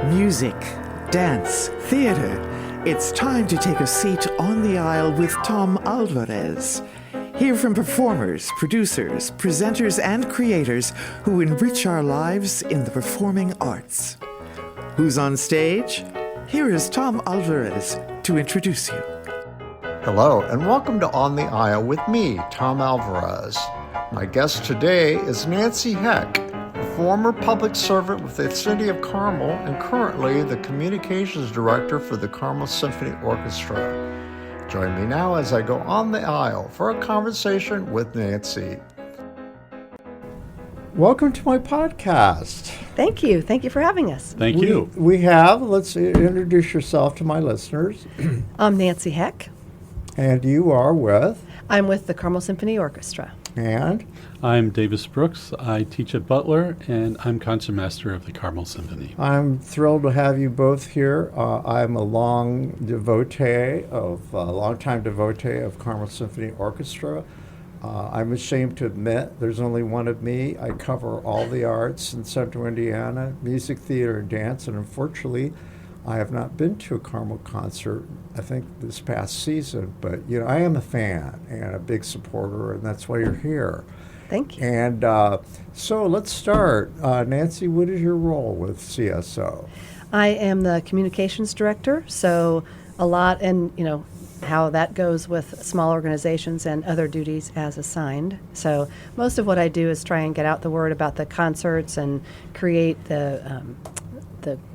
Music, dance, theater. It's time to take a seat on the aisle with Tom Alvarez. Hear from performers, producers, presenters, and creators who enrich our lives in the performing arts. Who's on stage? Here is Tom Alvarez to introduce you. Hello, and welcome to On the Aisle with me, Tom Alvarez. My guest today is Nancy Heck, a former public servant with the City of Carmel and currently the Communications Director for the Carmel Symphony Orchestra. Join me now as I go on the aisle for a conversation with Nancy. Welcome to my podcast. Thank you. Thank you for having us. Thank you. Let's introduce yourself to my listeners. I'm Nancy Heck. And you are with? I'm with the Carmel Symphony Orchestra. And? I'm Davis Brooks. I teach at Butler, and I'm Concertmaster of the Carmel Symphony. I'm thrilled to have you both here. I'm a longtime devotee of Carmel Symphony Orchestra. I'm ashamed to admit there's only one of me. I cover all the arts in Central Indiana, music, theater, and dance, and unfortunately, I have not been to a Carmel concert, I think, this past season, but, I am a fan and a big supporter, and that's why you're here. Thank you. And so let's start. Nancy, what is your role with CSO? I am the Communications Director, so a lot, and, how that goes with small organizations and other duties as assigned. So most of what I do is try and get out the word about the concerts and create the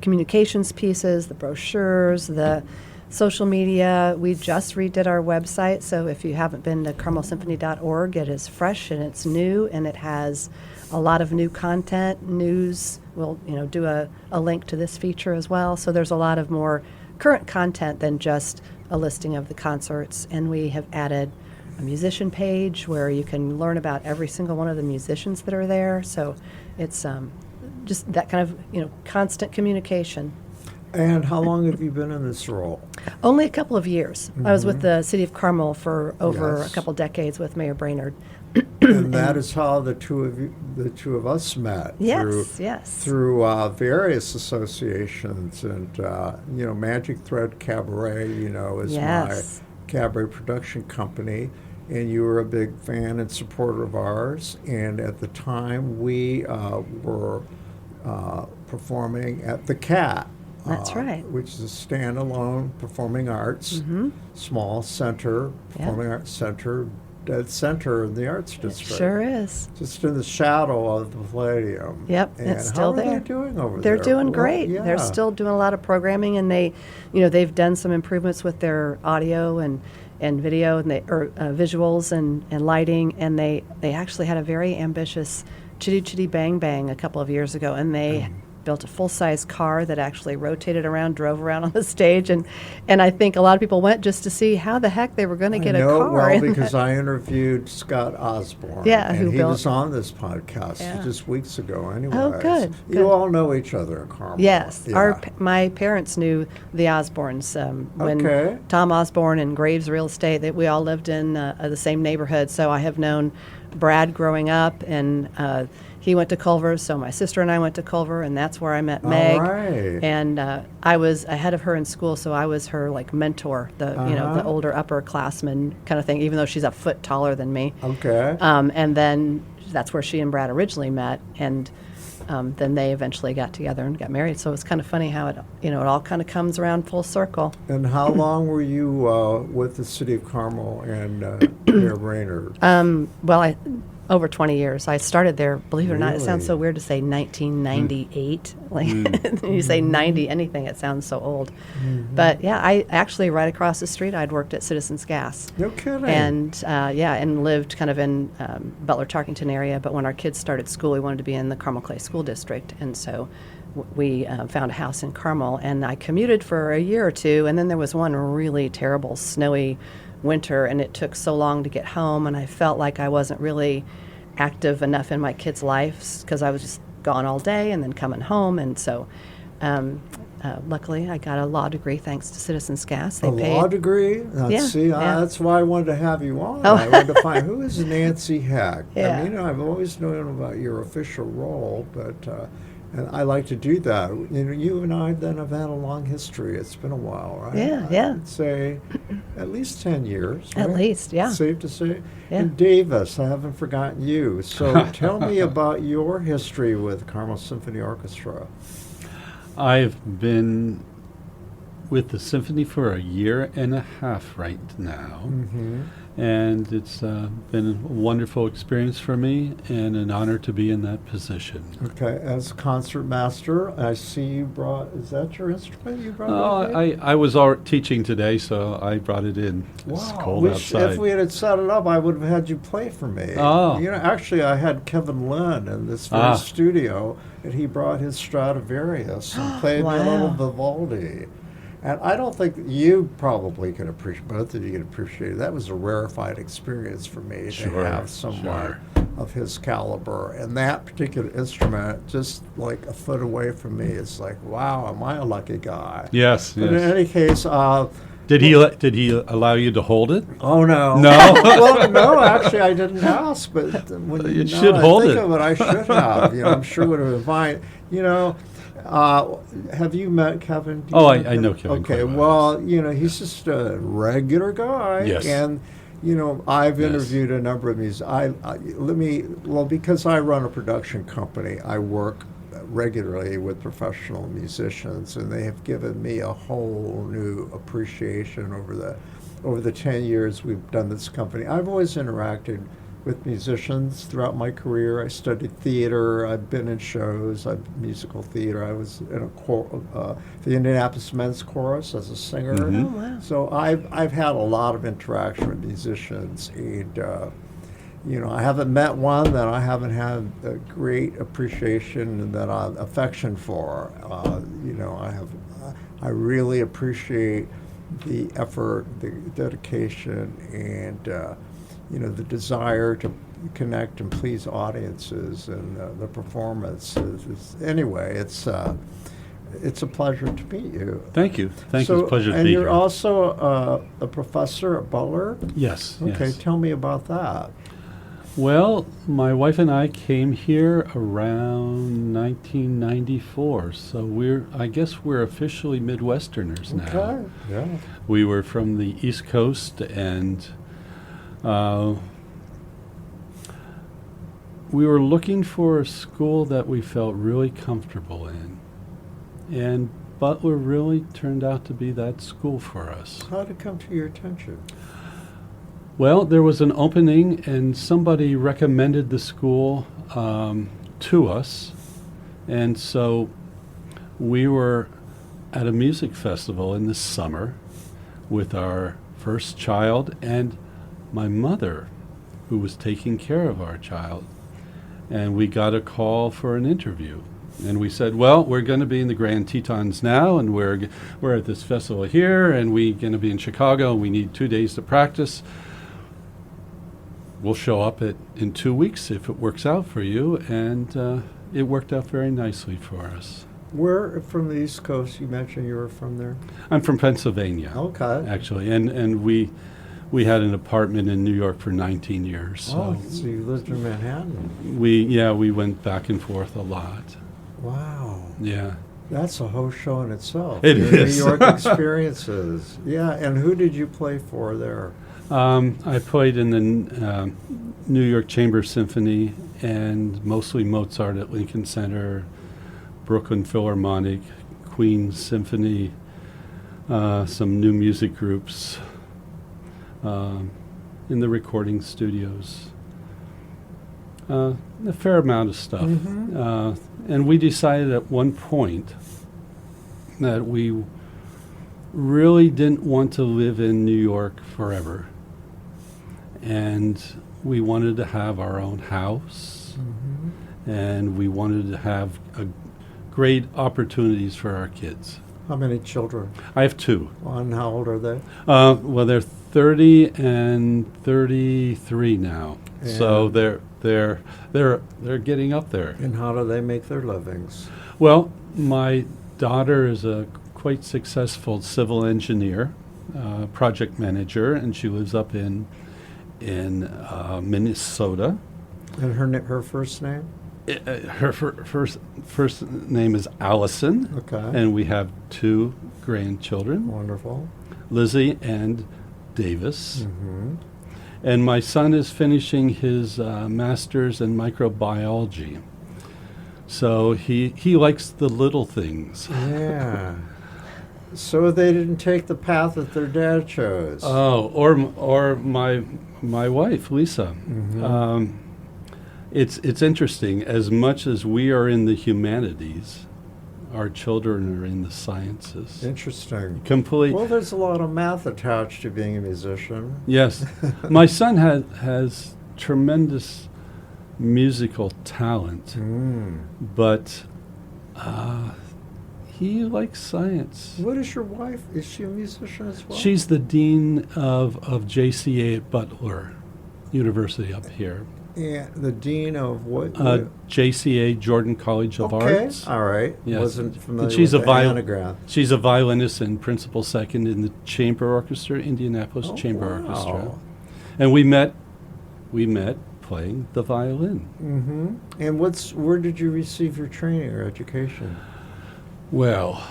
communications pieces, the brochures, the social media. We just redid our website, so if you haven't been to carmelsymphony.org, it is fresh and it's new, and it has a lot of new content, news. We'll do a link to this feature as well. So there's a lot of more current content than just a listing of the concerts, and we have added a musician page where you can learn about every single one of the musicians that are there. So it's just that kind of constant communication. And how long have you been in this role? Only a couple of years. I was with the City of Carmel for over a couple decades with Mayor Brainerd. And that is how the two of us met. Yes. Through various associations and Magic Thread Cabaret, is my cabaret production company. And you were a big fan and supporter of ours. And at the time, we were performing at the Cat. That's right. Which is a standalone performing arts, small center, performing arts center, dead center in the arts district. It sure is. Just in the shadow of the Palladium. Yep, and it's still there. How are they doing over There? there? They're doing great. Yeah. They're still doing a lot of programming, and they've done some improvements with their audio and video and visuals and lighting, and they actually had a very ambitious Chitty Chitty Bang Bang a couple of years ago, and they built a full-size car that actually rotated around, drove around on the stage, and I think a lot of people went just to see how the heck they were going to get a car. Well, because I interviewed Scott Osborne, and he was on this podcast just weeks ago anyway. Oh, good. You all know each other in Carmel. Yes. Yeah. My parents knew the Osbornes when Tom Osborne and Graves Real Estate, we all lived in the same neighborhood, so I have known Brad growing up, and he went to Culver, so my sister and I went to Culver, and that's where I met Meg. Right. And I was ahead of her in school, so I was her mentor, the older upperclassman kind of thing, even though she's a foot taller than me. Okay. And then that's where she and Brad originally met, and then they eventually got together and got married. So it's kind of funny how it all kind of comes around full circle. And how long were you with the City of Carmel and Mayor Brainerd? Over 20 years. I started there, believe it or not, it sounds so weird to say 1998. You say 90 anything, it sounds so old. But I actually right across the street, I'd worked at Citizens Gas. No kidding. And lived kind of in Butler, Tarkington area. But when our kids started school, we wanted to be in the Carmel Clay School District. And so we found a house in Carmel, and I commuted for a year or two. And then there was one really terrible snowy winter, and it took so long to get home, and I felt like I wasn't really active enough in my kids' lives because I was just gone all day and then coming home. And so luckily I got a law degree thanks to Citizens Gas. They paid law degree? That's why I wanted to have you on. I wanted to find who is Nancy Heck. I mean, I've always known about your official role, but And I like to do that. You know, you and I then have had a long history. It's been a while, right? Yeah. I'd say at least 10 years. At right? least, yeah. Safe to say. Yeah. And Davis, I haven't forgotten you. So tell me about your history with Carmel Symphony Orchestra. I've been with the symphony for a year and a half right now, Mm-hmm. and it's been a wonderful experience for me and an honor to be in that position. Okay, as concertmaster, I see you brought, is that your instrument you brought? Oh, with you? I was teaching today, so I brought it in. It's cold Which, outside. if we had set it up, I would have had you play for me. Oh. You know, actually, I had Kevin Lynn in this very studio, and he brought his Stradivarius and played me a little Wow. Vivaldi. And I don't think you probably can appreciate, both of you can appreciate it. That was a rarefied experience for me to have someone of his caliber. And that particular instrument, just like a foot away from me, is like, wow, am I a lucky guy? Yes, But in yes. any case, Did he allow you to hold it? oh no. No? Well, no, actually, I didn't ask, but when You now should I hold think it. of it, I should have. You know, I'm sure it would have been fine. You know, have you met Kevin? Do you Oh, I know Kevin Okay, quite well. well, you know, he's just a regular guy. Yes. And, you know, I've Yes. interviewed a number of these. Because I run a production company, I work regularly with professional musicians, and they have given me a whole new appreciation over the 10 years we've done this company. I've always interacted with musicians throughout my career. I studied theater. I've been in shows. Musical theater. I was in the Indianapolis Men's Chorus as a singer. Mhm. Oh, wow. So I've had a lot of interaction with musicians, and you know, I haven't met one that I haven't had a great appreciation and that affection for. You know, I really appreciate the effort, the dedication, and you know, the desire to connect and please audiences, and the performances. Anyway, it's a pleasure to meet you. Thank you. Thank you. It's a pleasure to and be you're here. also a professor at Butler. Yes. Okay, yes. tell me about that. Well, my wife and I came here around 1994, so I guess we're officially Midwesterners now. Okay, yeah. We were from the East Coast, and we were looking for a school that we felt really comfortable in. And Butler really turned out to be that school for us. How did it come to your attention? Well, there was an opening, and somebody recommended the school to us. And so we were at a music festival in the summer with our first child and my mother, who was taking care of our child. And we got a call for an interview. And we said, well, we're going to be in the Grand Tetons now, and we're at this festival here, and we're going to be in Chicago, and we need 2 days to practice. We'll show up in 2 weeks if it works out for you. And it worked out very nicely for us. Where from the East Coast? You mentioned you were from there. I'm from Pennsylvania, Okay. actually, and we had an apartment in New York for 19 years. So So you lived in Manhattan. we went back and forth a lot. Wow. Yeah. That's a whole show in itself. It Your is. New York experiences. Yeah, and who did you play for there? I played in the New York Chamber Symphony, and mostly Mozart at Lincoln Center, Brooklyn Philharmonic, Queen Symphony, some new music groups, in the recording studios. A fair amount of stuff. Mhm. And we decided at one point that we really didn't want to live in New York forever. And we wanted to have our own house, and we wanted to have great opportunities for our kids. How many children? I have two. And how old are they? Well, they're 30 and 33 now, so And- they're getting up there. And how do they make their livings? Well, my daughter is a quite successful civil engineer, project manager, and she lives up in Minnesota. And her first name? Her first name is Allison. Okay. And we have 2 grandchildren, Wonderful. Lizzie and Davis. Mm-hmm. And my son is finishing his master's in microbiology. So he likes the little things. Yeah. So they didn't take the path that their dad chose. Oh, or my wife, Lisa. Mm-hmm. It's interesting. As much as we are in the humanities, our children are in the sciences. Interesting. Complete. Well, there's a lot of math attached to being a musician. Yes, my son has tremendous musical talent, but he likes science. What is your wife? Is she a musician as well? She's the dean of JCA at Butler University up here. Yeah, the dean of what? JCA, Jordan College of Okay, Arts. all right. Yes. Wasn't familiar And she's with a the anagram. She's a violinist and principal second in the chamber orchestra, Indianapolis Chamber wow. Orchestra. And we met playing the violin. Mm-hmm. And where did you receive your training or education? Well,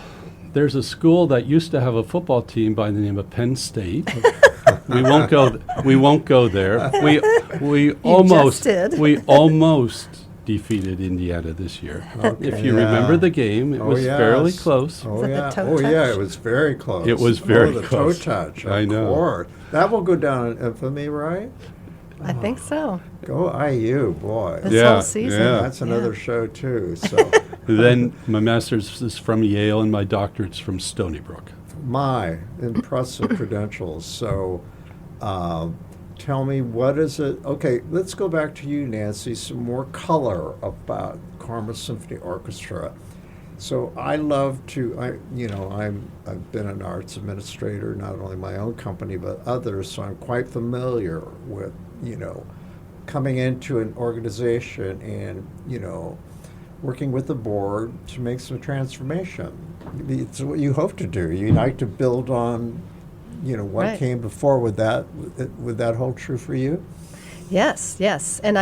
there's a school that used to have a football team by the name of Penn State. We won't go there. We almost did. we almost defeated Indiana this year. Okay. If you Yeah. remember the game, it was fairly yes. close. Oh Was it the yeah. toe Oh yeah, touch? it was very close. It was very the close. toe touch. I know. Of course. That will go down in infamy, right? I think so. Go IU, boy. This Yeah, whole season. yeah. That's another Yeah. show too. So Then my master's is from Yale and my doctorate's from Stony Brook. my impressive credentials. So tell me, what is it? Okay, let's go back to you, Nancy. Some more color about Carmel Symphony Orchestra. So I love to, I've been an arts administrator, not only my own company but others. So I'm quite familiar with, coming into an organization and, working with the board to make some transformation. It's what you hope to do. You like to build on, what Right. came before. Would that hold true for you? Yes, yes. And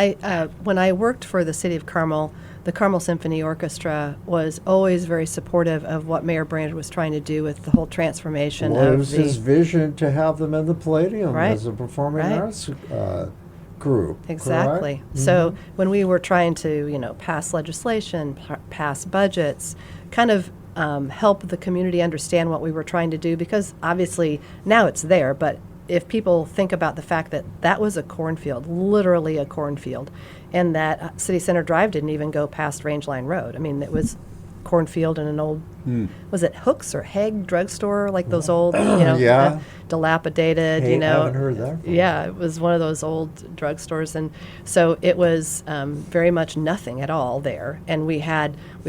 when I worked for the City of Carmel, the Carmel Symphony Orchestra was always very supportive of what Mayor Brainerd was trying to do with the whole transformation What of was his vision to have them in the Palladium Right, as a performing right. arts group? Exactly. Correct? So when we were trying to, pass legislation, pass budgets, kind of help the community understand what we were trying to do, because obviously now it's there, but if people think about the fact that that was a cornfield, literally a cornfield, and that City Center Drive didn't even go past Range Line Road. I mean, it was cornfield in an old, was it Hooks or Haig drugstore, like those old, Yeah. dilapidated, Hey, I haven't heard that before. Yeah, it was one of those old drugstores, and so it was very much nothing at all there. And we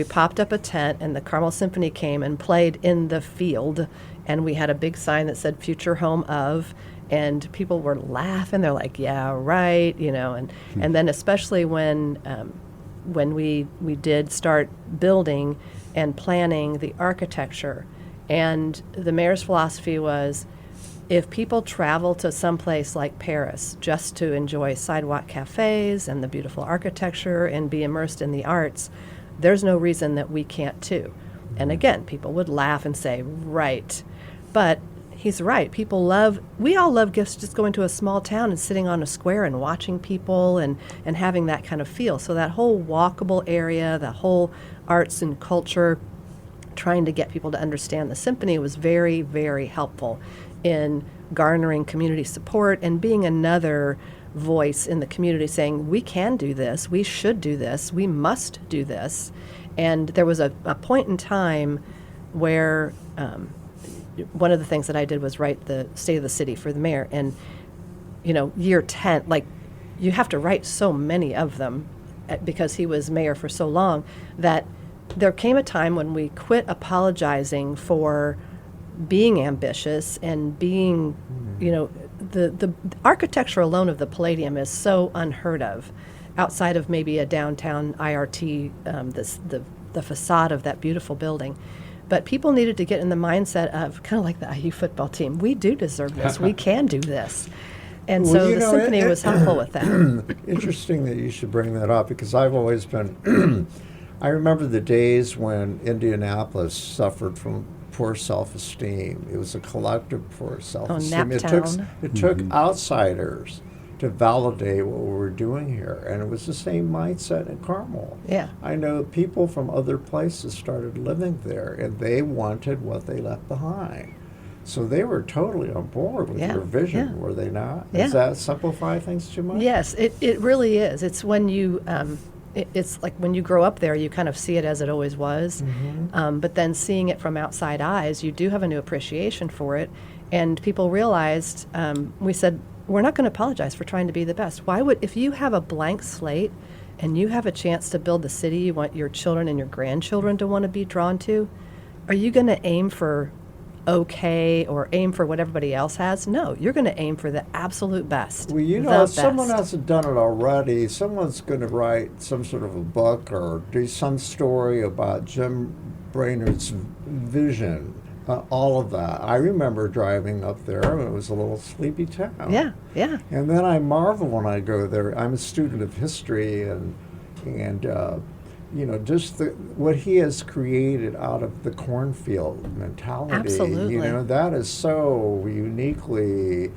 popped up a tent, and the Carmel Symphony came and played in the field, and we had a big sign that said "Future Home of," and people were laughing. They're like, "Yeah, right," and then especially when we did start building and planning the architecture, and the mayor's philosophy was, if people travel to some place like Paris just to enjoy sidewalk cafes and the beautiful architecture and be immersed in the arts, there's no reason that we can't too. And again, people would laugh and say, right. But he's right. We all love just going to a small town and sitting on a square and watching people and having that kind of feel. So that whole walkable area, the whole arts and culture, trying to get people to understand the symphony was very, very helpful in garnering community support and being another voice in the community saying, we can do this, we should do this, we must do this. And there was a point in time where one of the things that I did was write the State of the City for the mayor. And, year 10, you have to write so many of them because he was mayor for so long, that there came a time when we quit apologizing for being ambitious and being, the architecture alone of the Palladium is so unheard of outside of maybe a downtown IRT, the facade of that beautiful building. But people needed to get in the mindset of kind of like the IU football team. We do deserve this. We can do this. And Well, so you the know, symphony was helpful with that. Interesting that you should bring that up because I've always been. I remember the days when Indianapolis suffered from poor self-esteem. It was a collective poor self-esteem. Naptown. It took outsiders to validate what we were doing here, and it was the same mindset in Carmel. Yeah. I know people from other places started living there, and they wanted what they left behind. So they were totally on board with Yeah, your vision, yeah. were they not? Yeah. Does that simplify things too much? Yes, it really is. It's when you, it's like when you grow up there, you kind of see it as it always was. But then seeing it from outside eyes, you do have a new appreciation for it. And people realized, we said, we're not going to apologize for trying to be the best. Why would, if you have a blank slate and you have a chance to build the city you want your children and your grandchildren to want to be drawn to, are you going to aim for okay or aim for what everybody else has? No, you're going to aim for the absolute best. Well, you the know, if someone best. hasn't done it already, someone's going to write some sort of a book or do some story about Jim Brainerd's vision. All of that. I remember driving up there, and it was a little sleepy town. Yeah, yeah. And then I marvel when I go there. I'm a student of history, and you know, just what he has created out of the cornfield mentality. Absolutely. You know, that is so uniquely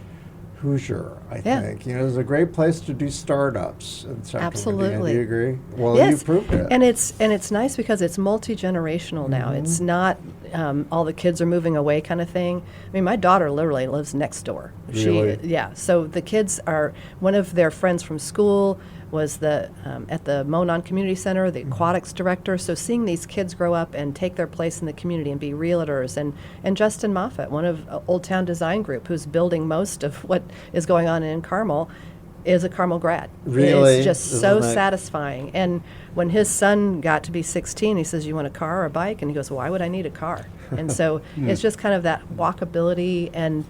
Hoosier, I Yeah. think. You know, it's a great place to do startups in Central Absolutely. Indiana. Do you agree? Well, Yes, you proved it. and it's nice because it's multi-generational now. It's not all the kids are moving away kind of thing. I mean, my daughter literally lives next door. Really? Yeah. So the kids are, one of their friends from school was the at the Monon Community Center, the aquatics director. So seeing these kids grow up and take their place in the community and be realtors, and Justin Moffett, one of Old Town Design Group, who's building most of what is going on in Carmel, is a Carmel grad. Really? It's just Isn't so that- satisfying. And when his son got to be 16, he says, "You want a car or a bike?" And he goes, "Why would I need a car?" And so it's just kind of that walkability, and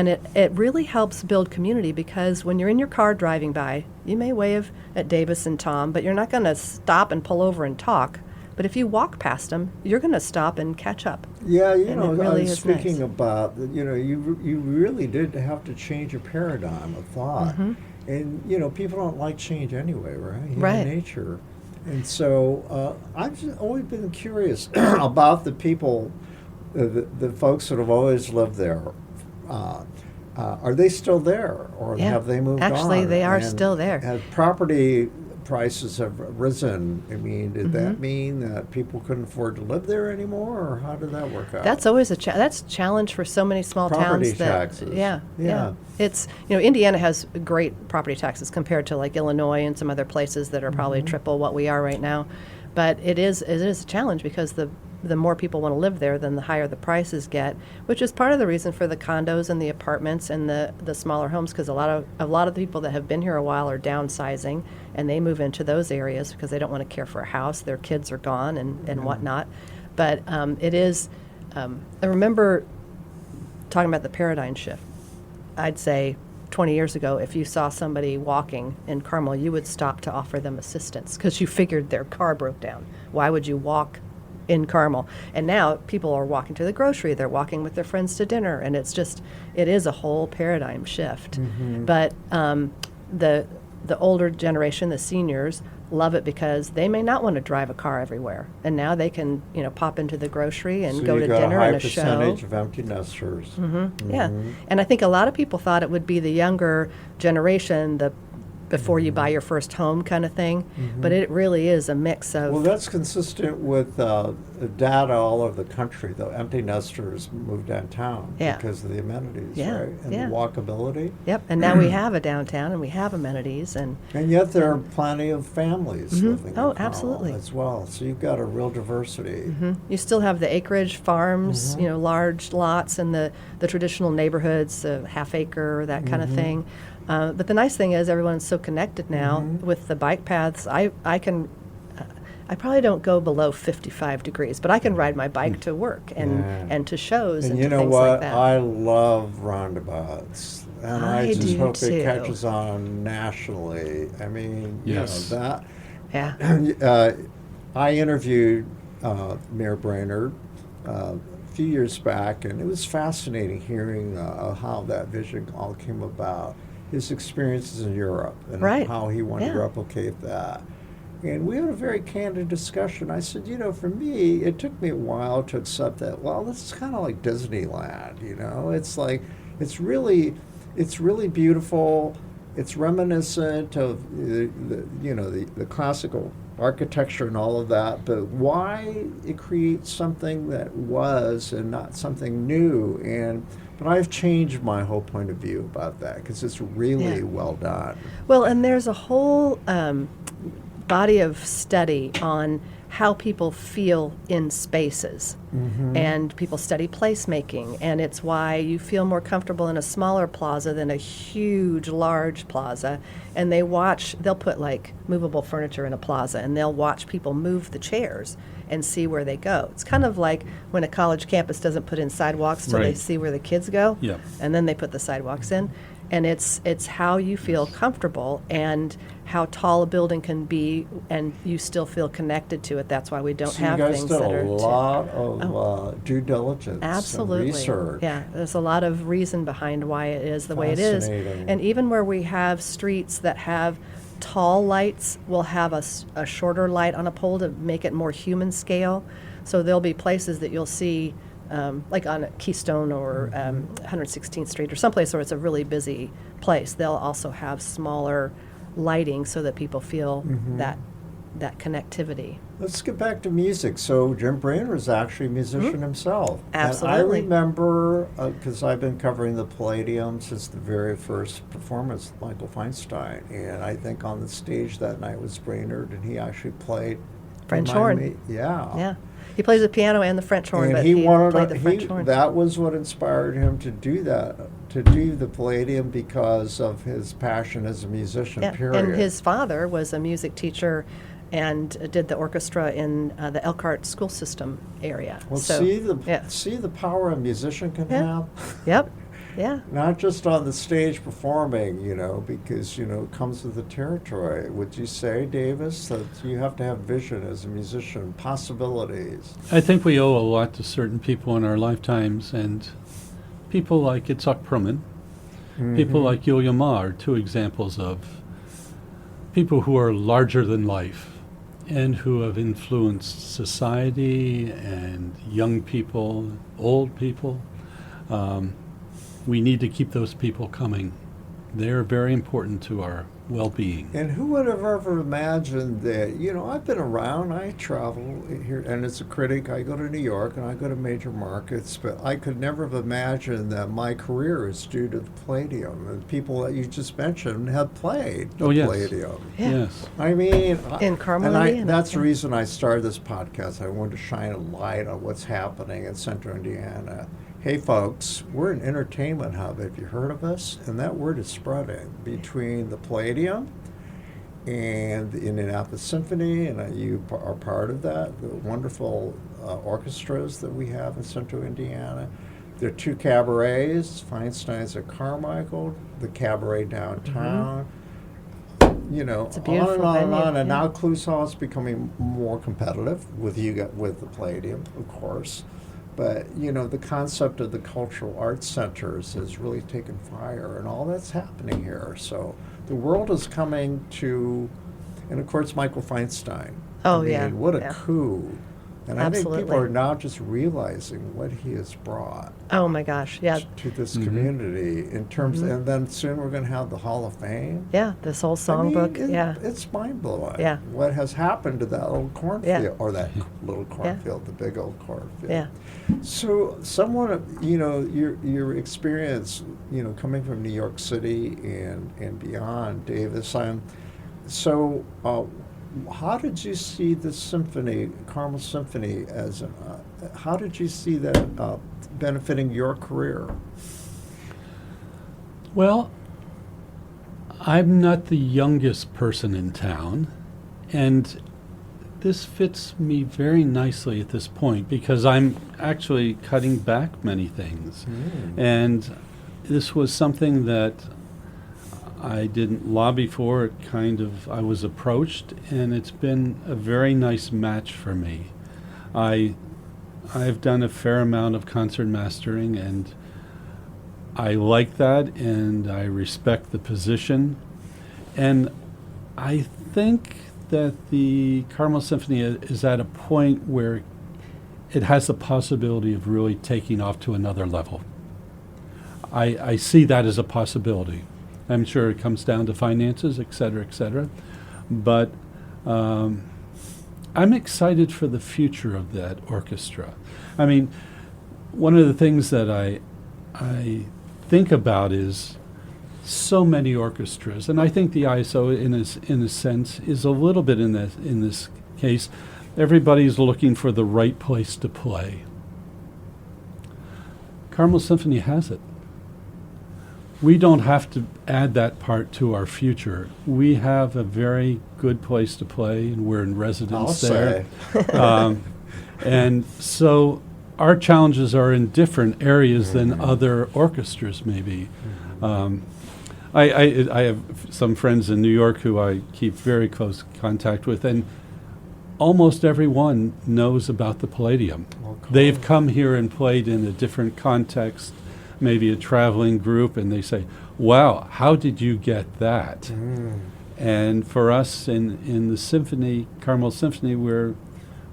it really helps build community, because when you're in your car driving by, you may wave at Davis and Tom, but you're not going to stop and pull over and talk. But if you walk past them, you're going to stop and catch up. Yeah, you And know, it really I was is speaking nice. about, you know, you really did have to change your paradigm of thought. And, you know, people don't like change anyway, right? Human Right. nature. And so I've just always been curious about the people, the folks that have always lived there. Are they still there, or Yeah. have they moved on? Actually, they are And still there. As property prices have risen, I mean, did Mm-hmm. that mean that people couldn't afford to live there anymore, or how did that work out? That's always that's a challenge for so many small Property towns. That, taxes. Yeah, Yeah. It's, you know, Indiana has great property taxes compared to like Illinois and some other places that are probably triple what we are right now. But it is a challenge, because the more people want to live there, then the higher the prices get, which is part of the reason for the condos and the apartments and the smaller homes, because a lot of the people that have been here a while are downsizing, and they move into those areas because they don't want to care for a house. Their kids are gone and whatnot. But it is, I remember talking about the paradigm shift. I'd say 20 years ago, if you saw somebody walking in Carmel, you would stop to offer them assistance because you figured their car broke down. Why would you walk in Carmel? And now people are walking to the grocery, they're walking with their friends to dinner, and it is a whole paradigm shift. But the older generation, the seniors, love it because they may not want to drive a car everywhere, and now they can, you know, pop into the grocery and So go you to got dinner a high and a show. percentage of empty nesters. Yeah, and I think a lot of people thought it would be the younger generation, the before you buy your first home kind of thing, but it really is a mix of. Well, that's consistent with data all over the country. The empty nesters move downtown Yeah. because of the amenities, Yeah, right? And yeah. the walkability. Yep, and now we have a downtown and we have amenities, and And yet there are plenty of families living in Oh, Carmel absolutely. as well. So you've got a real diversity. you still have the acreage farms, you know, large lots, and the traditional neighborhoods, half acre, that kind of thing. But the nice thing is everyone's so connected now with the bike paths. I probably don't go below 55 degrees, but I can ride my bike to work and to shows and, And you to know things what? like that. I love roundabouts. And I just do hope too. it catches on nationally. I mean, Yes. you know, Yeah. that. I interviewed Mayor Brainerd a few years back, and it was fascinating hearing how that vision all came about. his experiences in Europe and Right. how he wanted to Yeah. replicate that. And we had a very candid discussion. I said, for me, it took me a while to accept that, well, this is kind of like Disneyland, It's like, it's really beautiful. It's reminiscent of the classical architecture and all of that, but why it creates something that was and not something new? But I've changed my whole point of view about that because it's really Yeah. well done. Well, and there's a whole body of study on how people feel in spaces. And people study placemaking, and it's why you feel more comfortable in a smaller plaza than a huge, large plaza. And they'll put like movable furniture in a plaza, and they'll watch people move the chairs and see where they go. It's kind of like when a college campus doesn't put in sidewalks till they Right. see where the kids go, Yep. and then they put the sidewalks in. And it's how you feel comfortable and how tall a building can be, and you still feel connected to it. That's why we don't So have you guys things did that are a lot of due diligence absolutely and research. Yeah, there's a lot of reason behind why it is the way it is. Fascinating. And even where we have streets that have tall lights, we'll have a shorter light on a pole to make it more human scale. So there'll be places that you'll see like on Keystone or 116th Street or someplace where it's a really busy place. They'll also have smaller lighting so that people feel that connectivity. Let's get back to music. So Jim Brainerd is actually a musician himself. Absolutely. And I remember, because I've been covering the Palladium since the very first performance with Michael Feinstein, and I think on the stage that night was Brainerd, and he actually played French remind horn. me- Yeah. Yeah. He plays the piano and the French horn, And but he he wanted played the French horn. that was what inspired him to do that, to do the Palladium, because of his passion as a musician, Yeah, period. and his father was a music teacher and did the orchestra in the Elkhart school system area. Well, So, yeah. see the power a musician can Yeah. have? Yep. Yeah. Not just on the stage performing, because, it comes with the territory. Would you say, Davis, that you have to have vision as a musician, possibilities? I think we owe a lot to certain people in our lifetimes, and people like Itzhak Perlman, people like Yo-Yo Ma are two examples of people who are larger than life and who have influenced society and young people, old people. We need to keep those people coming. They're very important to our well-being. And who would have ever imagined that, I've been around, I travel here, and as a critic, I go to New York and I go to major markets, but I could never have imagined that my career is due to the Palladium. And people that you just mentioned have played the Oh, yes. Palladium. Yeah. Yes. I mean, In Carmel, and Indiana. that's the Yeah. reason I started this podcast. I wanted to shine a light on what's happening in Central Indiana. Hey, folks, we're an entertainment hub. Have you heard of us? And that word is spreading between the Palladium and the Indianapolis Symphony, and you are part of that, the wonderful orchestras that we have in Central Indiana. There are two cabarets, Feinstein's at Carmichael, the cabaret downtown. It's a beautiful on and venue, on. And yeah. now Clouseau is becoming more competitive with the Palladium, of course. But, the concept of the cultural arts centers has really taken fire, and all that's happening here. So the world is coming to, and of course, Michael Feinstein. Oh, I mean, yeah, what a yeah. coup. And I think people Absolutely. are now just realizing what he has brought Oh my gosh. Yeah. to this community in terms, Mm-hmm. and then soon we're going to have the Hall of Fame. Yeah. This whole I mean, songbook. Yeah. It's mind blowing. Yeah. What has happened to that little cornfield, Yeah. or that little cornfield, the big old cornfield. Yeah. So, someone, your experience, coming from New York City and beyond, Davis. So, how did you see the symphony, Carmel Symphony, how did you see that benefiting your career? Well, I'm not the youngest person in town, and this fits me very nicely at this point because I'm actually cutting back many things. And this was something that I didn't lobby for. I was approached, and it's been a very nice match for me. I've done a fair amount of concert mastering, and I like that, and I respect the position. And I think that the Carmel Symphony is at a point where it has the possibility of really taking off to another level. I see that as a possibility. I'm sure it comes down to finances, et cetera, but I'm excited for the future of that orchestra. I mean, one of the things that I think about is so many orchestras, and I think the ISO, in a sense, is a little bit in this case. Everybody's looking for the right place to play. Carmel Symphony has it. We don't have to add that part to our future. We have a very good place to play, and we're in residence there. And so our challenges are in different areas than other orchestras, maybe. I have some friends in New York who I keep very close contact with, and almost everyone knows about the Palladium. Well, cool. They've come here and played in a different context, maybe a traveling group, and they say, wow, how did you get that? And for us in the symphony, Carmel Symphony, we're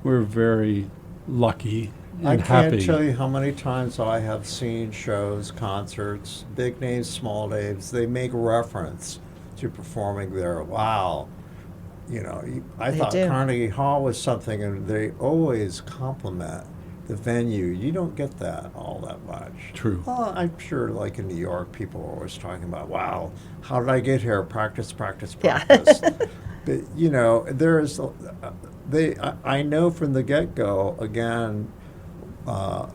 very lucky and I happy. can't tell you how many times I have seen shows, concerts, big names, small names. They make reference to performing there. Wow. You know, I They thought do. Carnegie Hall was something, and they always compliment the venue. You don't get that all that much. True. Well, I'm sure, like in New York, people are always talking about, wow, how did I get here? Practice. Yeah. But, you know, I know from the get-go, again, I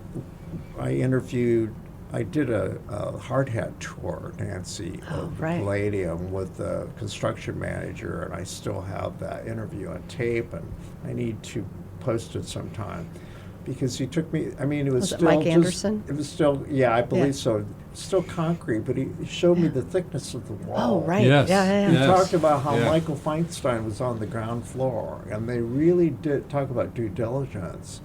did a hard hat tour, Nancy, of the right. Palladium with the construction manager, and I still have that interview on tape, and I need to post it sometime. Because he took me, I mean, it was Was it still Mike just, Anderson? it was still, yeah, I believe Yeah. so. Still concrete, but he showed me the thickness of the wall. Oh, right. Yes. Yeah. He Yes. talked about how Yeah. Michael Feinstein was on the ground floor, and they really did talk about due diligence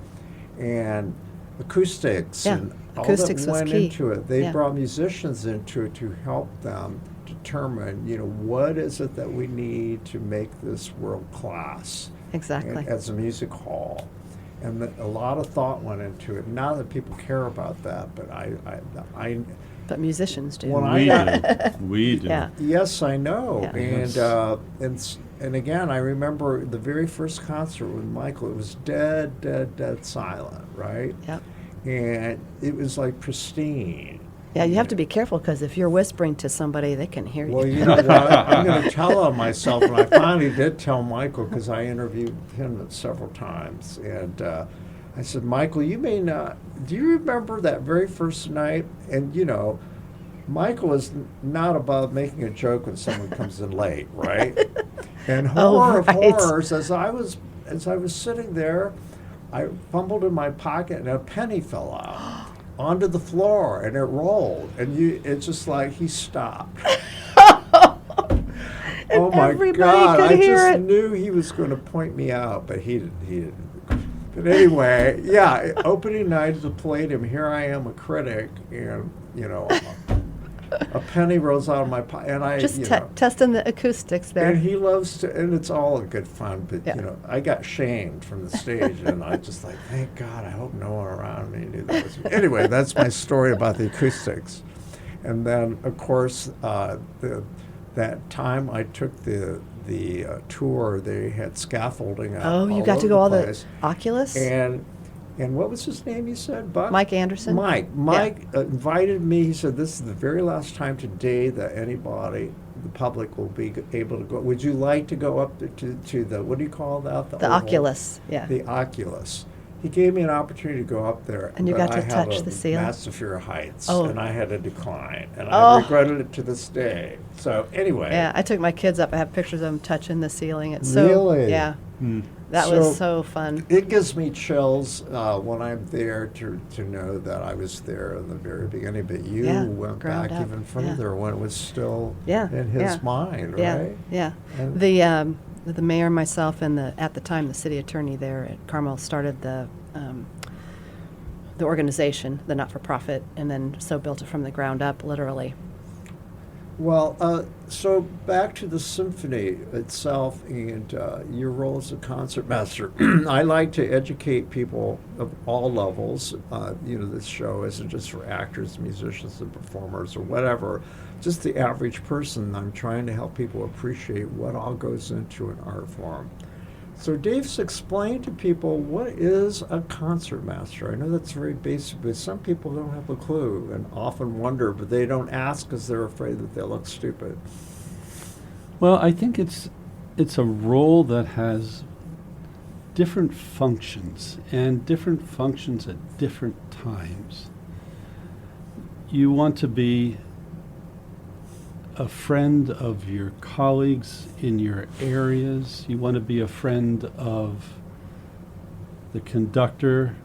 and acoustics Yeah. and Acoustics all that was went key. into it. They Yeah. brought musicians into it to help them determine, you know, what is it that we need to make this world class Exactly. as a music hall. And a lot of thought went into it. Not that people care about that, but I But musicians do. When We I do. We do. Yeah. yes, I know. Yeah. Yes. And again, I remember the very first concert with Michael. It was dead silent, right? Yep. And it was like pristine. Yeah, you have to be careful because if you're whispering to somebody, they can hear you. Well, you know what? I'm going to tell on myself, and I finally did tell Michael because I interviewed him several times. And I said, Michael, you may not. Do you remember that very first night? And, you know, Michael is not above making a joke when someone comes in late, right? And horror of right. horrors, as I was sitting there, I fumbled in my pocket and a penny fell out onto the floor, and it rolled, and it's just like he stopped. Oh my everybody God! could I hear just it. knew he was going to point me out, but he didn't. But anyway, yeah, opening night at the Palladium. Here I am, a critic, and you know, a penny rolls out of my pocket, and I Just you know, testing the acoustics there. and he loves to, and it's all in good fun. But Yeah. you know, I got shamed from the stage, and I just like, thank God, I hope no one around me knew that was me. Anyway, that's my story about the acoustics. And then, of course, that time I took the tour, they had scaffolding out. Oh, you all got to over go all the place. Oculus? And what was his name? You said Buck? Mike Anderson? Mike Yeah. invited me. He said, "This is the very last time today that anybody, the public, will be able to go. Would you like to go up to the what do you call that? The oval? Oculus, yeah. The Oculus." He gave me an opportunity to go up there, And you but got to I have touch a the ceiling? massive fear of heights, Oh. and I had to decline, and Oh. I regretted it to this day. So anyway, Yeah, I took my kids up. I have pictures of them touching the ceiling. It's so, Really? yeah. Mm. That So- was so fun. it gives me chills when I'm there to know that I was there in the very beginning. But you Yeah, went ground back up, even yeah. further when it was still Yeah, in his yeah. mind, Yeah, right? yeah. And- The mayor, myself, and at the time the city attorney there at Carmel started the the organization, the not-for-profit, and then so built it from the ground up, literally. Well, so back to the symphony itself and your role as a concertmaster. I like to educate people of all levels. This show isn't just for actors, musicians, and performers or whatever. Just the average person. I'm trying to help people appreciate what all goes into an art form. So Dave's explained to people, what is a concertmaster? I know that's very basic, but some people don't have a clue and often wonder, but they don't ask because they're afraid that they'll look stupid. Well, I think it's a role that has different functions, and different functions at different times. You want to be a friend of your colleagues in your areas. You want to be a friend of the conductor.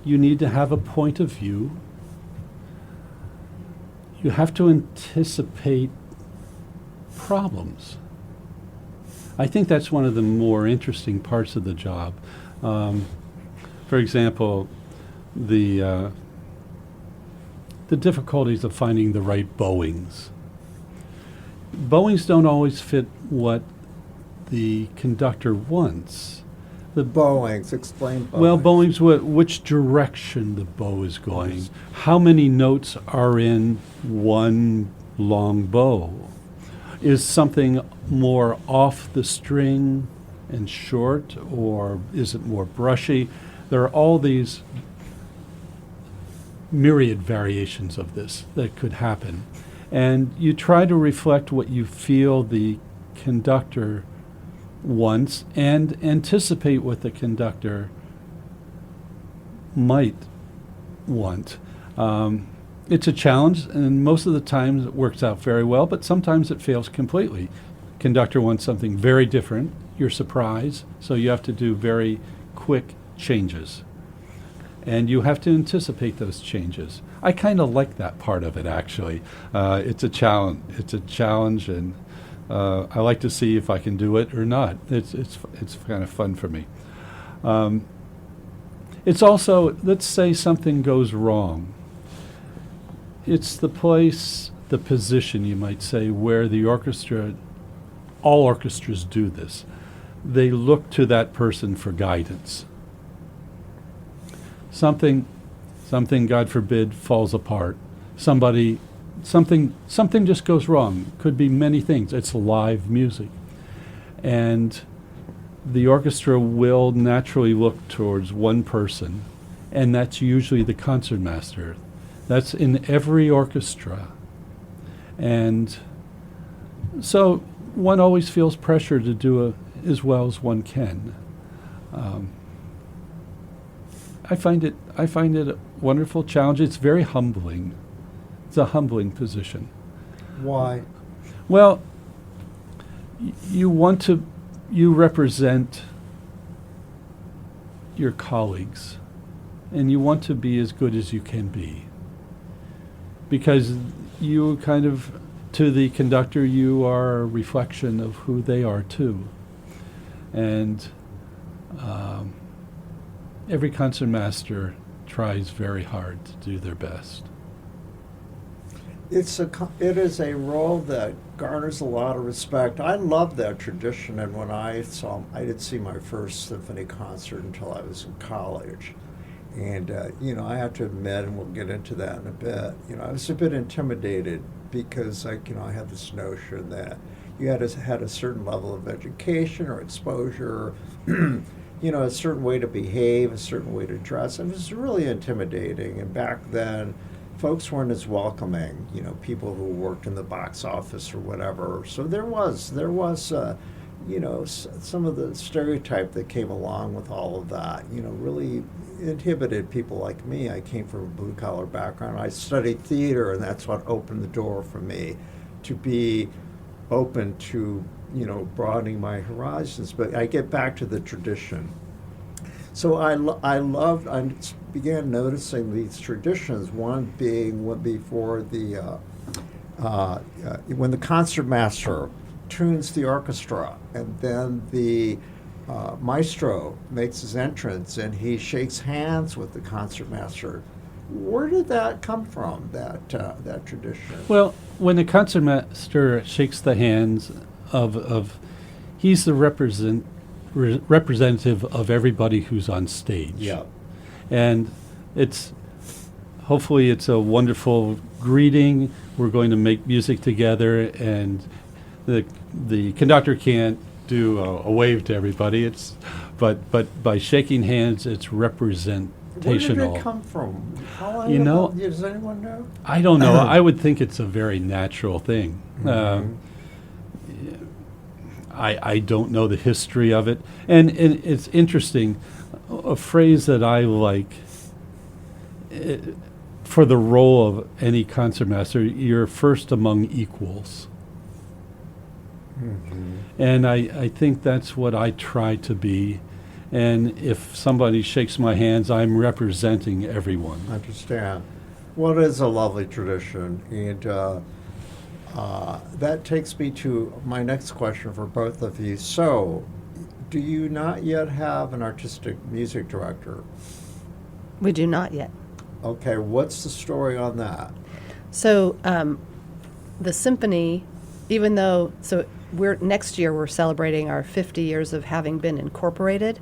You need to have a point of view. You have to anticipate problems. I think that's one of the more interesting parts of the job. For example, the difficulties of finding the right bowings. Bowings don't always fit what the conductor wants. The bowings, explain bowings. Well, bowings, which direction the bow is going. Yes. How many notes are in one long bow? Is something more off the string and short, or is it more brushy? There are all these myriad variations of this that could happen. And you try to reflect what you feel the conductor wants and anticipate what the conductor might want. It's a challenge, and most of the times it works out very well, but sometimes it fails completely. Conductor wants something very different. You're surprised, so you have to do very quick changes. And you have to anticipate those changes. I kind of like that part of it, actually. It's a challenge. It's a challenge, and I like to see if I can do it or not. It's kind of fun for me. It's also, let's say something goes wrong. It's the place, the position, you might say, where the orchestra, all orchestras do this. They look to that person for guidance. Something, God forbid, falls apart. Something just goes wrong. Could be many things. It's live music. And the orchestra will naturally look towards one person, and that's usually the concertmaster. That's in every orchestra. And so one always feels pressure to do as well as one can. I find it a wonderful challenge. It's very humbling. It's a humbling position. Why? Well, you represent your colleagues, and you want to be as good as you can be. Because you kind of, to the conductor, you are a reflection of who they are too. And every concertmaster tries very hard to do their best. It is a role that garners a lot of respect. I love that tradition, and when I didn't see my first symphony concert until I was in college. And, I have to admit, and we'll get into that in a bit, I was a bit intimidated because, I had this notion that you had a certain level of education or exposure, a certain way to behave, a certain way to dress. It was really intimidating. And back then, folks weren't as welcoming, people who worked in the box office or whatever. So there was some of the stereotype that came along with all of that, really inhibited people like me. I came from a blue-collar background. I studied theater, and that's what opened the door for me to be open to, broadening my horizons. But I get back to the tradition. So I began noticing these traditions, one being before when the concertmaster tunes the orchestra, and then the maestro makes his entrance and he shakes hands with the concertmaster. Where did that come from, that tradition? Well, when the concertmaster shakes the hands of he's the representative of everybody who's on stage. Yeah. And hopefully it's a wonderful greeting. We're going to make music together, and the conductor can't do a wave to everybody. But by shaking hands, it's representational. Where did it come from? How long does anyone know? I don't know. I would think it's a very natural thing. I don't know the history of it. And it's interesting, a phrase that I like for the role of any concertmaster, you're first among equals. And I think that's what I try to be. And if somebody shakes my hands, I'm representing everyone. I understand. Well, it is a lovely tradition. And that takes me to my next question for both of you. So, do you not yet have an artistic music director? We do not yet. Okay, what's the story on that? So the symphony, even though, next year we're celebrating our 50 years of having been incorporated,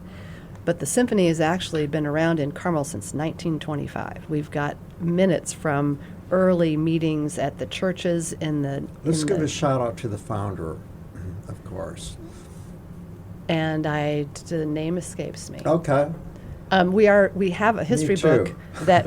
but the symphony has actually been around in Carmel since 1925. We've got minutes from early meetings at the churches Let's give a shout out to the founder, of course. And the name escapes me. Okay. We have a history Me too. book that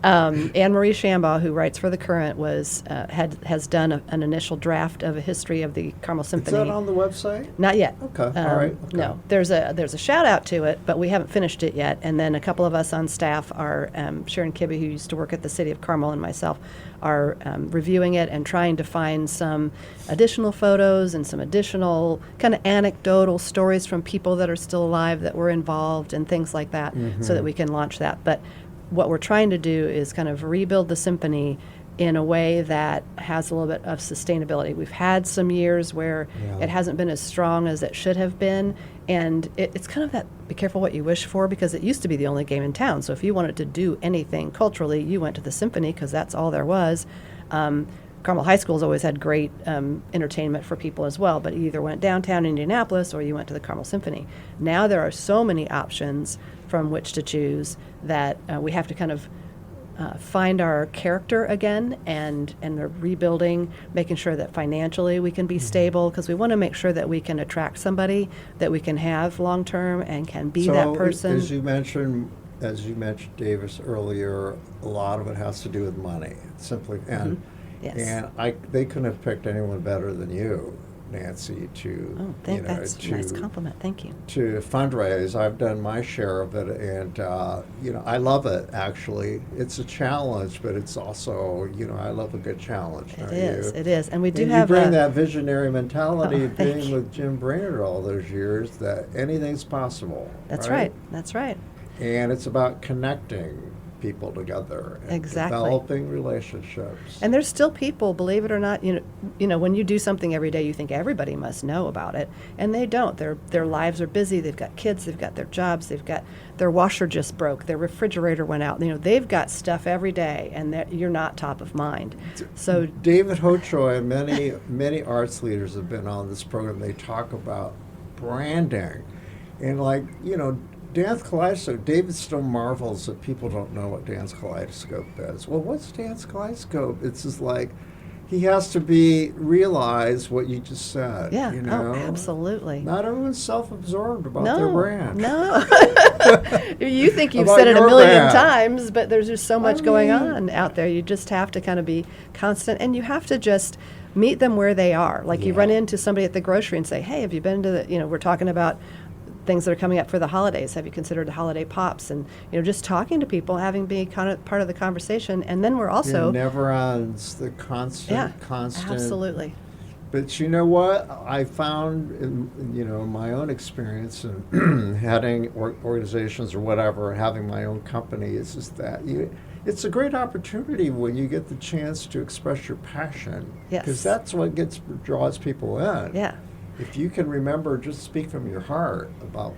Anne Marie Shambaugh, who writes for the Current, has done an initial draft of a history of the Carmel Symphony. Is that on the website? Not yet. Okay. All right. Okay. No, there's a shout out to it, but we haven't finished it yet. And then a couple of us on staff are Sharon Kibbe, who used to work at the City of Carmel, and myself are reviewing it and trying to find some additional photos and some additional kind of anecdotal stories from people that are still alive that were involved and things like that, so that we can launch that. But what we're trying to do is kind of rebuild the symphony in a way that has a little bit of sustainability. We've had some years where it hasn't been as strong as it should have been, and it's kind of that be careful what you wish for, because it used to be the only game in town. So if you wanted to do anything culturally, you went to the symphony because that's all there was. Carmel High School's always had great entertainment for people as well, but you either went downtown Indianapolis or you went to the Carmel Symphony. Now there are so many options from which to choose that we have to kind of find our character again, and they're rebuilding, making sure that financially we can be stable, because we want to make sure that we can attract somebody that we can have long term and can be that person. As you mentioned, Davis, earlier, a lot of it has to do with money, simply. And Yes. and they couldn't have picked anyone better than you, Nancy, to that's a nice compliment. Thank you. to fundraise. I've done my share of it, and I love it. Actually, it's a challenge, but it's also I love a good challenge. It is, and we do and have you bring that visionary mentality of thank being you. with Jim Brainerd all those years, that anything's possible. That's right. That's right. And it's about connecting people together and Exactly. developing relationships. And there's still people, believe it or not, when you do something every day, you think everybody must know about it, and they don't. Their lives are busy. They've got kids. They've got their jobs. They've got their washer just broke. Their refrigerator went out. They've got stuff every day, and you're not top of mind. So David Hochoy and many arts leaders have been on this program. They talk about branding, and Dance Kaleidoscope, David still marvels that people don't know what Dance Kaleidoscope is. Well, what's Dance Kaleidoscope? It's just like, he has to realize what you just said. yeah, absolutely. Not everyone's self-absorbed about their brand. No. You think you've About said it a your million brand. times, but there's just so much going on out there. You just have to kind of be constant, and you have to just meet them where they are. Like you run into somebody at the grocery and say, hey, have you been to we're talking about things that are coming up for the holidays. Have you considered the holiday pops? And just talking to people, having been kind of part of the conversation, and then we're also It never ends. The constant. absolutely. But you know what? I found in my own experience and heading organizations or whatever, and having my own company, is just that it's a great opportunity when you get the chance to express your passion. Yes. Because that's what draws people in. Yeah. if you can remember, just speak from your heart about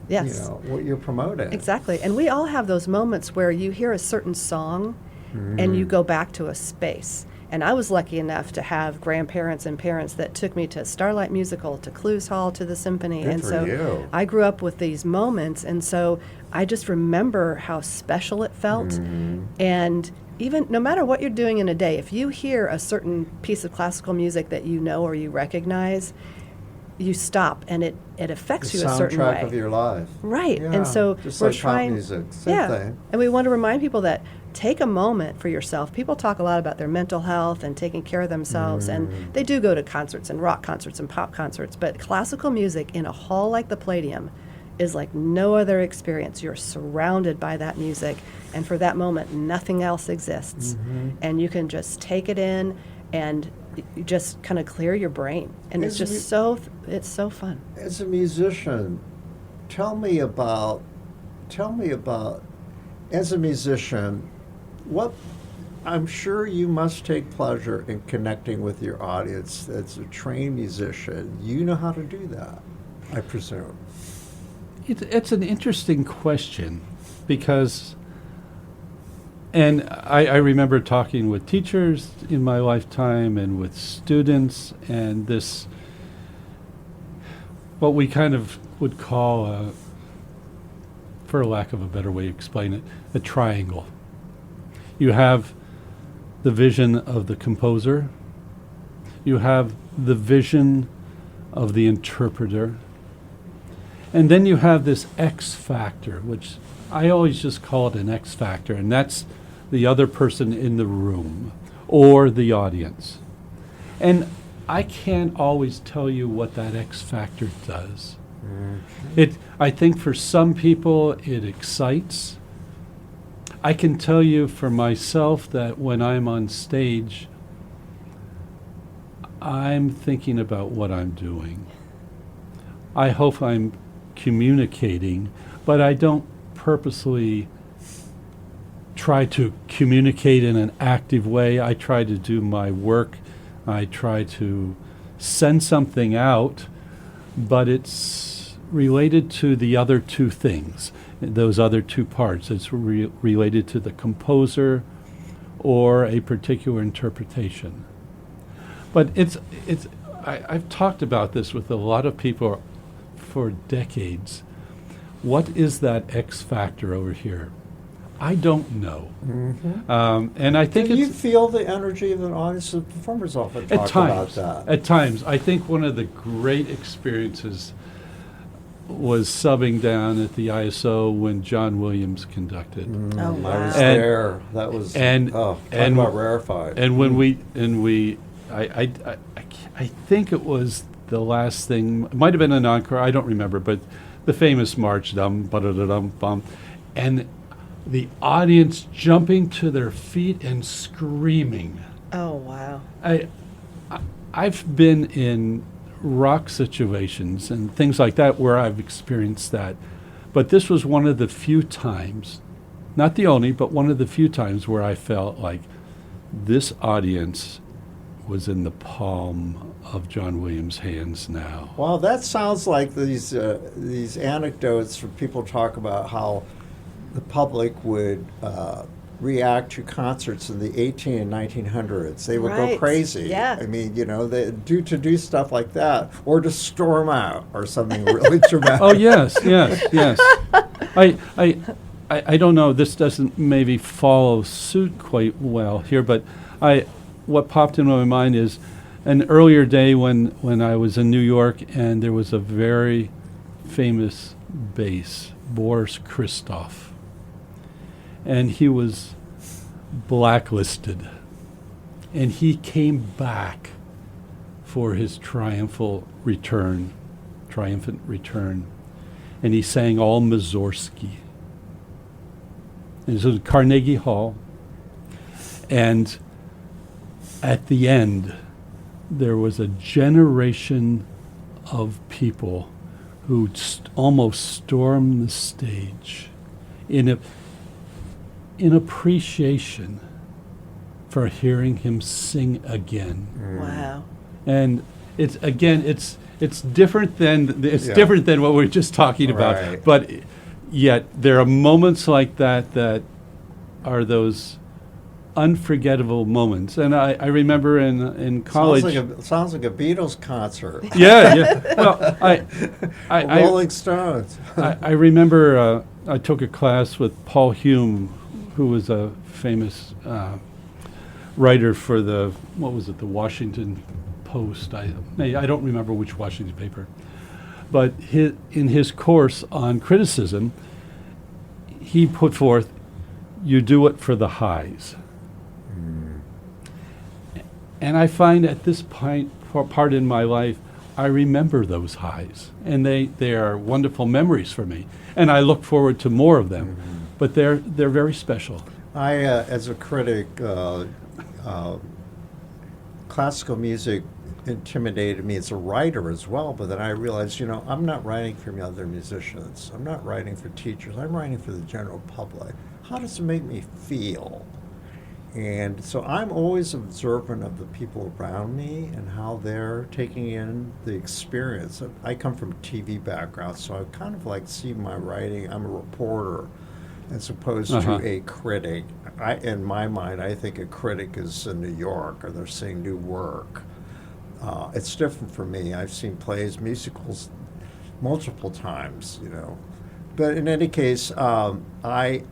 Yes. what you're promoting. Exactly. And we all have those moments where you hear a certain song and you go back to a space. And I was lucky enough to have grandparents and parents that took me to Starlight Musical, to Clues Hall, to the Symphony. Good and for so you. I grew up with these moments. And so I just remember how special it felt. And even no matter what you're doing in a day, if you hear a certain piece of classical music that you know or you recognize, you stop and it affects The you a certain way. soundtrack of your life. Right. Yeah, And so just we're like pop trying music, same thing. And we want to remind people that take a moment for yourself. People talk a lot about their mental health and taking care of themselves, and they do go to concerts and rock concerts and pop concerts, but classical music in a hall like the Palladium is like no other experience. You're surrounded by that music, and for that moment, nothing else exists. And you can just take it in and you just kind of clear your brain. And it's just it's so fun. As a musician, tell me about, as a musician, what, I'm sure you must take pleasure in connecting with your audience. As a trained musician, you know how to do that, I presume. It's an interesting question because, and I remember talking with teachers in my lifetime and with students, and this, what we kind of would call, for lack of a better way to explain it, a triangle. You have the vision of the composer, you have the vision of the interpreter, and then you have this X factor, which I always just call it an X factor, and that's the other person in the room or the audience. And I can't always tell you what that X factor does. I think for some people it excites. I can tell you for myself that when I'm on stage, I'm thinking about what I'm doing. I hope I'm communicating, but I don't purposely try to communicate in an active way. I try to do my work. I try to send something out, but it's related to the other two things, those other two parts. It's related to the composer or a particular interpretation. But I've talked about this with a lot of people for decades. What is that X factor over here? I don't know. And I think Do you feel the energy of an audience? The performers often talk about that. At times. I think one of the great experiences was subbing down at the ISO when John Williams conducted. Oh, wow. I was there. That was talk about rarefied. And when I think it was the last thing. It might have been an encore. I don't remember, but the famous march, dum ba da da dum bum, and the audience jumping to their feet and screaming. Oh, wow. I've been in rock situations and things like that where I've experienced that. But this was one of the few times, not the only, but one of the few times where I felt like this audience was in the palm of John Williams' hands now. Well, that sounds like these anecdotes where people talk about how the public would react to concerts in the 18 and 1900s. They would go crazy. Yeah. I mean, they do stuff like that, or to storm out, or something really dramatic. Oh yes. I don't know. This doesn't maybe follow suit quite well here, but what popped into my mind is an earlier day when I was in New York, and there was a very famous bass, Boris Christoph. And he was blacklisted. And he came back for his triumphant return. And he sang all Mussorgsky. It was at Carnegie Hall. And at the end, there was a generation of people who almost stormed the stage in appreciation for hearing him sing again. Wow. And it's it's different than Yeah. different than what we are just talking about. Right. But yet there are moments like that that are those unforgettable moments. And I remember in college. Sounds like a Beatles concert. Yeah, yeah. Well, I Rolling Stones. I remember I took a class with Paul Hume, who was a famous writer for the Washington Post. I don't remember which Washington paper, but in his course on criticism, he put forth, you do it for the highs. And I find at this part in my life, I remember those highs, and they are wonderful memories for me, and I look forward to more of them. But they're very special. I, as a critic, classical music intimidated me as a writer as well, but then I realized, I'm not writing for other musicians. I'm not writing for teachers. I'm writing for the general public. How does it make me feel? And so I'm always observant of the people around me and how they're taking in the experience. I come from a TV background, so I kind of like see my writing. I'm a reporter as opposed to a critic. In my mind, I think a critic is in New York or they're seeing new work. It's different for me. I've seen plays, musicals multiple times, But in any case, I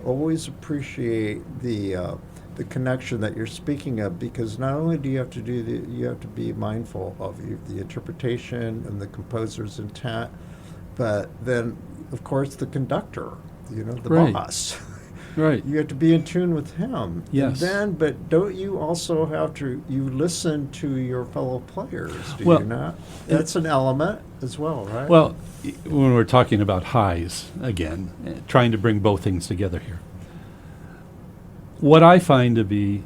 always appreciate the connection that you're speaking of, because not only do you have to you have to be mindful of the interpretation and the composer's intent, but then of course the conductor, the Right. boss. Right. You have to be in tune with him. Yes. But don't you also have to listen to your fellow players? Do Well, you not? That's an element as well, right? Well, when we're talking about highs again, trying to bring both things together here. What I find to be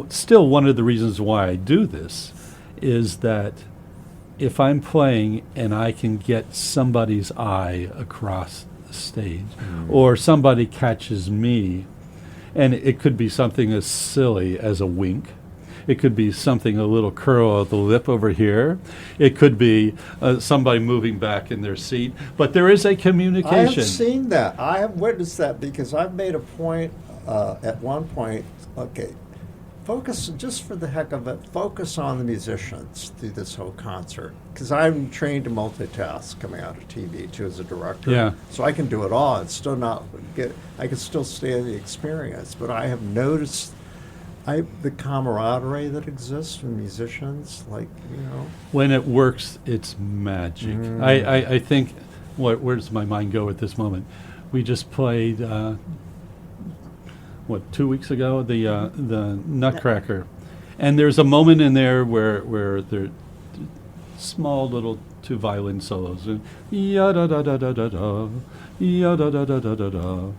still one of the reasons why I do this is that if I'm playing and I can get somebody's eye across the stage, or somebody catches me, and it could be something as silly as a wink, it could be something, a little curl of the lip over here, it could be somebody moving back in their seat, but there is a communication. I have seen that. I have witnessed that, because I've made a point at one point, focus, just for the heck of it, focus on the musicians through this whole concert. Because I'm trained to multitask coming out of TV, too, as a director. Yeah. So I can do it all and still not I can still stay in the experience. But I have noticed the camaraderie that exists in musicians, When it works, it's magic. I think, where does my mind go at this moment? We just played, 2 weeks ago, the Nutcracker. And there's a moment in there where there small little 2 violin solos, and ya-da-da-da-da-da-da, ya-da-da-da-da-da-da.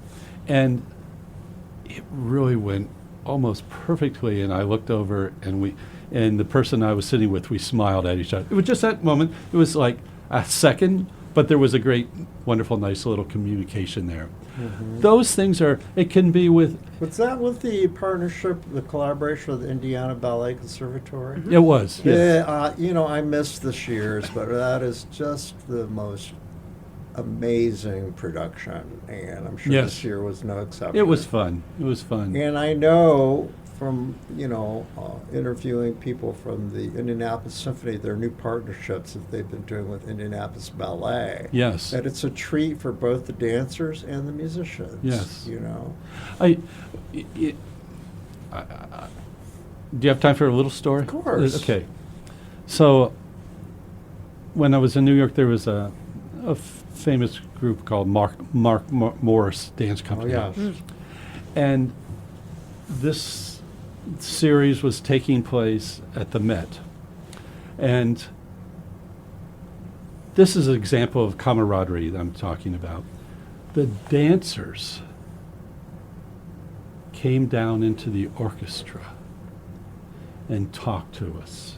And it really went almost perfectly, and I looked over, and the person I was sitting with, we smiled at each other. It was just that moment. It was like a second, but there was a great, wonderful, nice little communication there. Those things it can be with... Was that with the partnership, the collaboration with the Indiana Ballet Conservatory? It was, yes. Yeah, I missed this year's, but that is just the most amazing production, and I'm sure Yes. this year was no exception. It was fun. It was fun. And I know from, interviewing people from the Indianapolis Symphony, their new partnerships that they've been doing with Indianapolis Ballet. Yes. That it's a treat for both the dancers and the musicians. Yes. You know. Do you have time for a little story? Of course. Okay. So, when I was in New York, there was a famous group called Mark Morris Dance Company. Oh, yes. And this series was taking place at the Met. And this is an example of camaraderie that I'm talking about. The dancers came down into the orchestra and talked to us.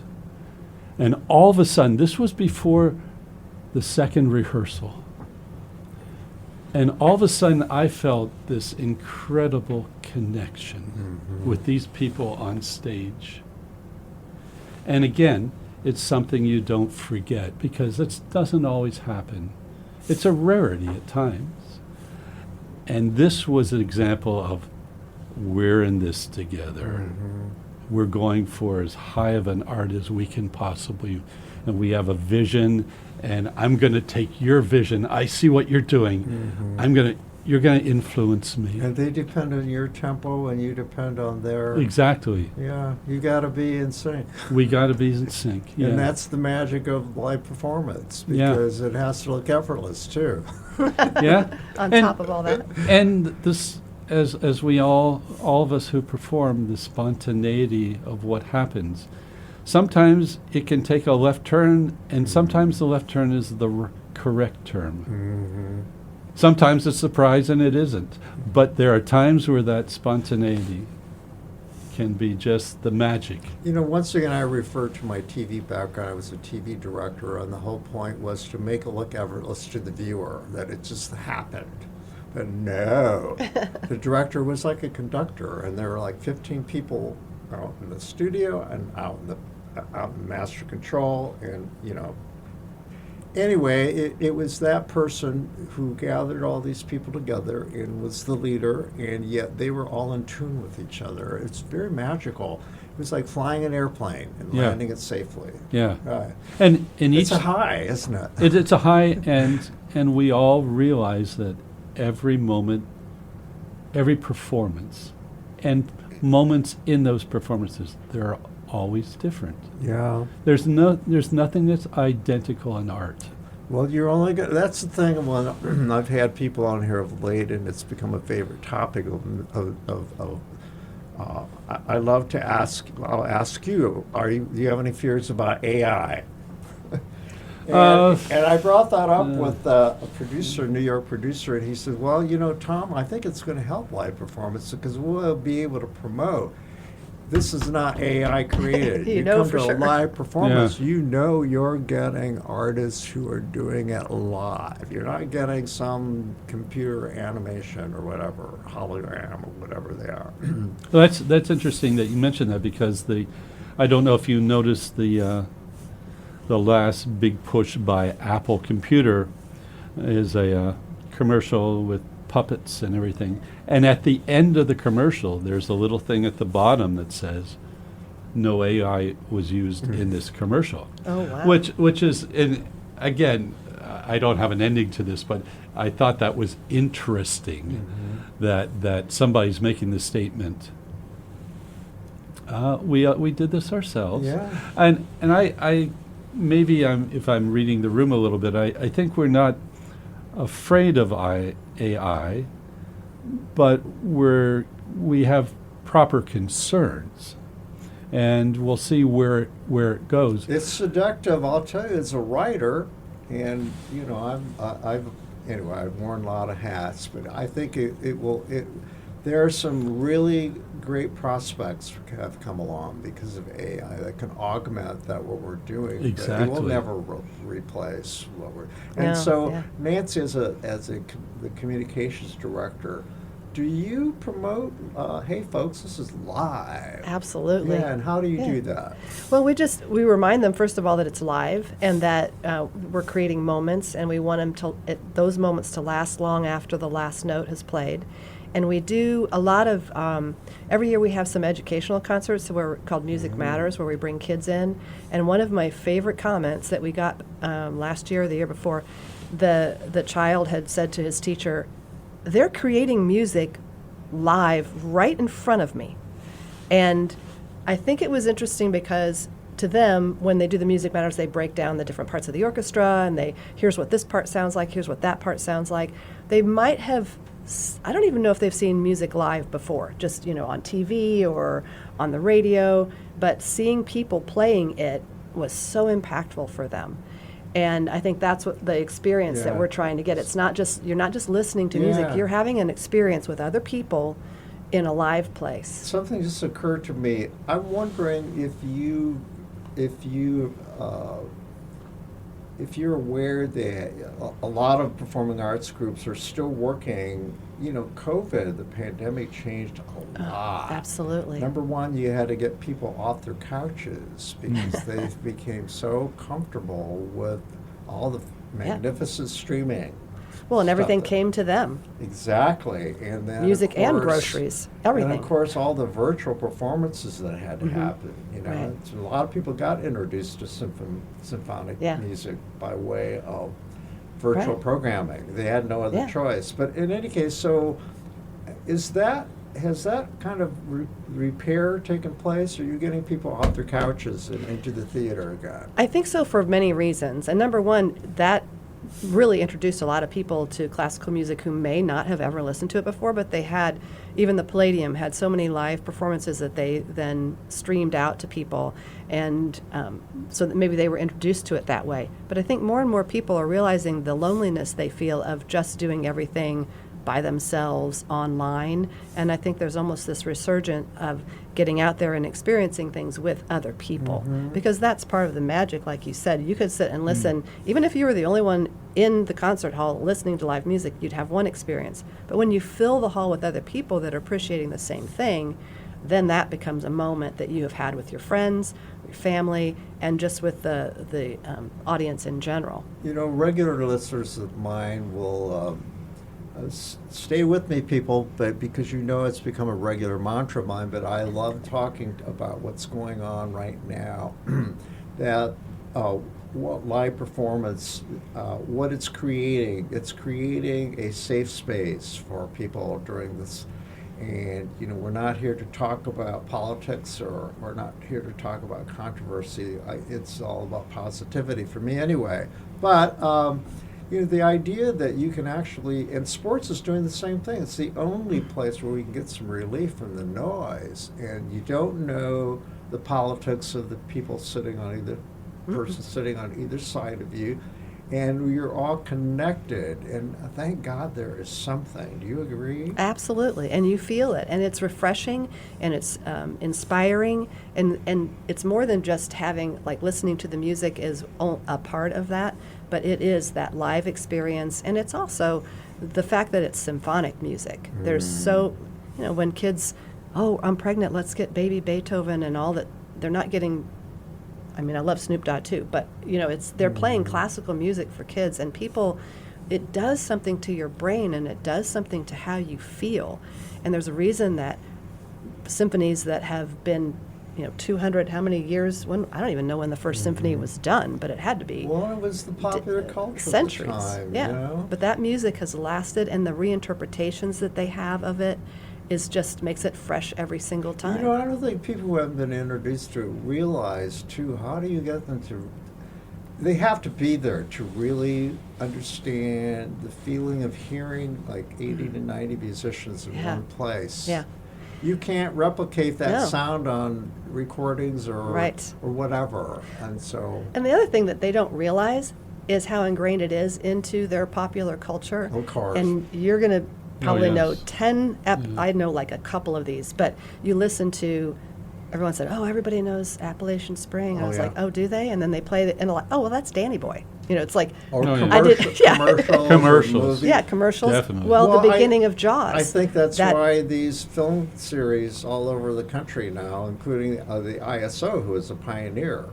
And all of a sudden, this was before the second rehearsal. And all of a sudden, I felt this incredible connection with these people on stage. And again, it's something you don't forget, because it doesn't always happen. It's a rarity at times. And this was an example of, we're in this together. We're going for as high of an art as we can possibly, and we have a vision, and I'm going to take your vision. I see what you're doing. You're going to influence me. And they depend on your tempo, and you depend on their. Exactly. Yeah, you got to be in sync. We got to be in sync. Yeah. And that's the magic of live performance, Yeah. because it has to look effortless too. Yeah. On And- top of all that. And this, as we all of us who perform, the spontaneity of what happens. Sometimes it can take a left turn, and sometimes the left turn is the correct turn. Sometimes it's surprise and it isn't. But there are times where that spontaneity can be just the magic. You know, once again, I refer to my TV background. I was a TV director, and the whole point was to make it look effortless to the viewer, that it just happened. But no, the director was like a conductor, and there were like 15 people out in the studio and out in master control, and you know. Anyway, it was that person who gathered all these people together and was the leader, and yet they were all in tune with each other. It's very magical. It was like flying an airplane and Yeah. landing it safely. Yeah. Right. And in It's each a high, isn't it? it's a high, and we all realize that every moment, every performance, and moments in those performances, they're always different. Yeah. There's nothing that's identical in art. Well, you're only going. That's the thing. When I've had people on here of late, and it's become a favorite topic I love to ask. I'll ask you. Do you have any fears about AI? And I brought that up with a producer, New York producer, and he said, "Well, you know, Tom, I think it's going to help live performance because we'll be able to promote. This is not AI created. You know come for to sure. a live performance, you know you're getting artists who are doing it live. You're not getting some computer animation or whatever, hologram or whatever they are." Well, that's interesting that you mentioned that, because I don't know if you noticed the last big push by Apple Computer is a commercial with puppets and everything. And at the end of the commercial, there's a little thing at the bottom that says, "No AI was used in this commercial." Oh, wow. Which is, and again, I don't have an ending to this, but I thought that was interesting that somebody's making this statement. We did this ourselves. Yeah. And I maybe if I'm reading the room a little bit, I think we're not afraid of AI, but we have proper concerns, and we'll see where it goes. It's seductive, I'll tell you. As a writer, and you know, I've worn a lot of hats, but I think it will. There are some really great prospects have come along because of AI that can augment that what we're doing. But Exactly. it will never replace what we're. And No, so, yeah. Nancy, the communications director, do you promote? Hey, folks, this is live. Absolutely. Yeah, and how do you Yeah. do that? Well, we remind them first of all that it's live and that we're creating moments, and we want those moments to last long after the last note has played. And we do a lot of every year we have some educational concerts called Music Matters, where we bring kids in. And one of my favorite comments that we got last year or the year before, the child had said to his teacher, "They're creating music live right in front of me." And I think it was interesting because to them, when they do the Music Matters, they break down the different parts of the orchestra, and here's what this part sounds like, here's what that part sounds like. They might have, I don't even know if they've seen music live before, just, on TV or on the radio, but seeing people playing it was so impactful for them. And I think that's what the experience that Yeah. we're trying to get. It's not just, you're not just listening to music, Yeah. you're having an experience with other people in a live place. Something just occurred to me. I'm wondering if you if you're aware that a lot of performing arts groups are still working, COVID, the pandemic changed a lot. Absolutely. Number one, you had to get people off their couches because they became so comfortable with all the magnificent streaming. Well, and everything stuff. came to them. Exactly. And then Music of and course- groceries, everything. And of course, all the virtual performances that had to happen. Right. So a lot of people got introduced to symphonic Yeah. music by way of virtual Right. programming. They had no other Yeah. choice. But in any case, so has that kind of repair taken place? Are you getting people off their couches and into the theater again? I think so for many reasons. And number one, that really introduced a lot of people to classical music who may not have ever listened to it before, but they had, even the Palladium had so many live performances that they then streamed out to people, and so that maybe they were introduced to it that way. But I think more and more people are realizing the loneliness they feel of just doing everything by themselves online, and I think there's almost this resurgence of getting out there and experiencing things with other people, because that's part of the magic. Like you said, you could sit and listen, even if you were the only one in the concert hall listening to live music, you'd have one experience. But when you fill the hall with other people that are appreciating the same thing, then that becomes a moment that you have had with your friends, your family, and just with the audience in general. Regular listeners of mine will stay with me, people, but because it's become a regular mantra of mine, but I love talking about what's going on right now. That what live performance, what it's creating a safe space for people during this. And, we're not here to talk about politics, or we're not here to talk about controversy. It's all about positivity for me anyway. But, the idea that you can actually, and sports is doing the same thing. It's the only place where we can get some relief from the noise, and you don't know the politics of the people sitting on either person sitting on either side of you, and you're all connected. And thank God there is something. Do you agree? Absolutely, and you feel it, and it's refreshing, and it's inspiring, and it's more than just having, like, listening to the music is a part of that, but it is that live experience, and it's also the fact that it's symphonic music. There's so, when kids, I'm pregnant, let's get baby Beethoven and all that, they're not getting, I love Snoop Dogg too, but, they're playing classical music for kids, and people, it does something to your brain, and it does something to how you feel. And there's a reason that symphonies that have been 200, how many years? I don't even know when the first symphony was done, but it had to be. Well, it was the popular culture centuries. at the time, Yeah, but that music has lasted, and the reinterpretations that they have of it just makes it fresh every single time. I don't think people who haven't been introduced to it realize, too, how do you get them to... They have to be there to really understand the feeling of hearing, like, 80 to 90 musicians in one place. Yeah. You can't replicate that No. sound on recordings or Right. or whatever. And And the other thing that they don't realize is how ingrained it is into their popular culture. Of course. And you're going to probably know yes. 10, I know like a couple of these, but you listen to, everyone said, everybody knows Appalachian Spring. I was yeah. like, do they? And then they play it, and they're like, well, that's Danny Boy. It's like, or Oh, yeah. I did- commercials, yeah. commercials, or Commercials. movies. yeah, commercials. Definitely. Well, Well, the beginning of Jaws. I think that's that- why these film series all over the country now, including the ISO, who is a pioneer,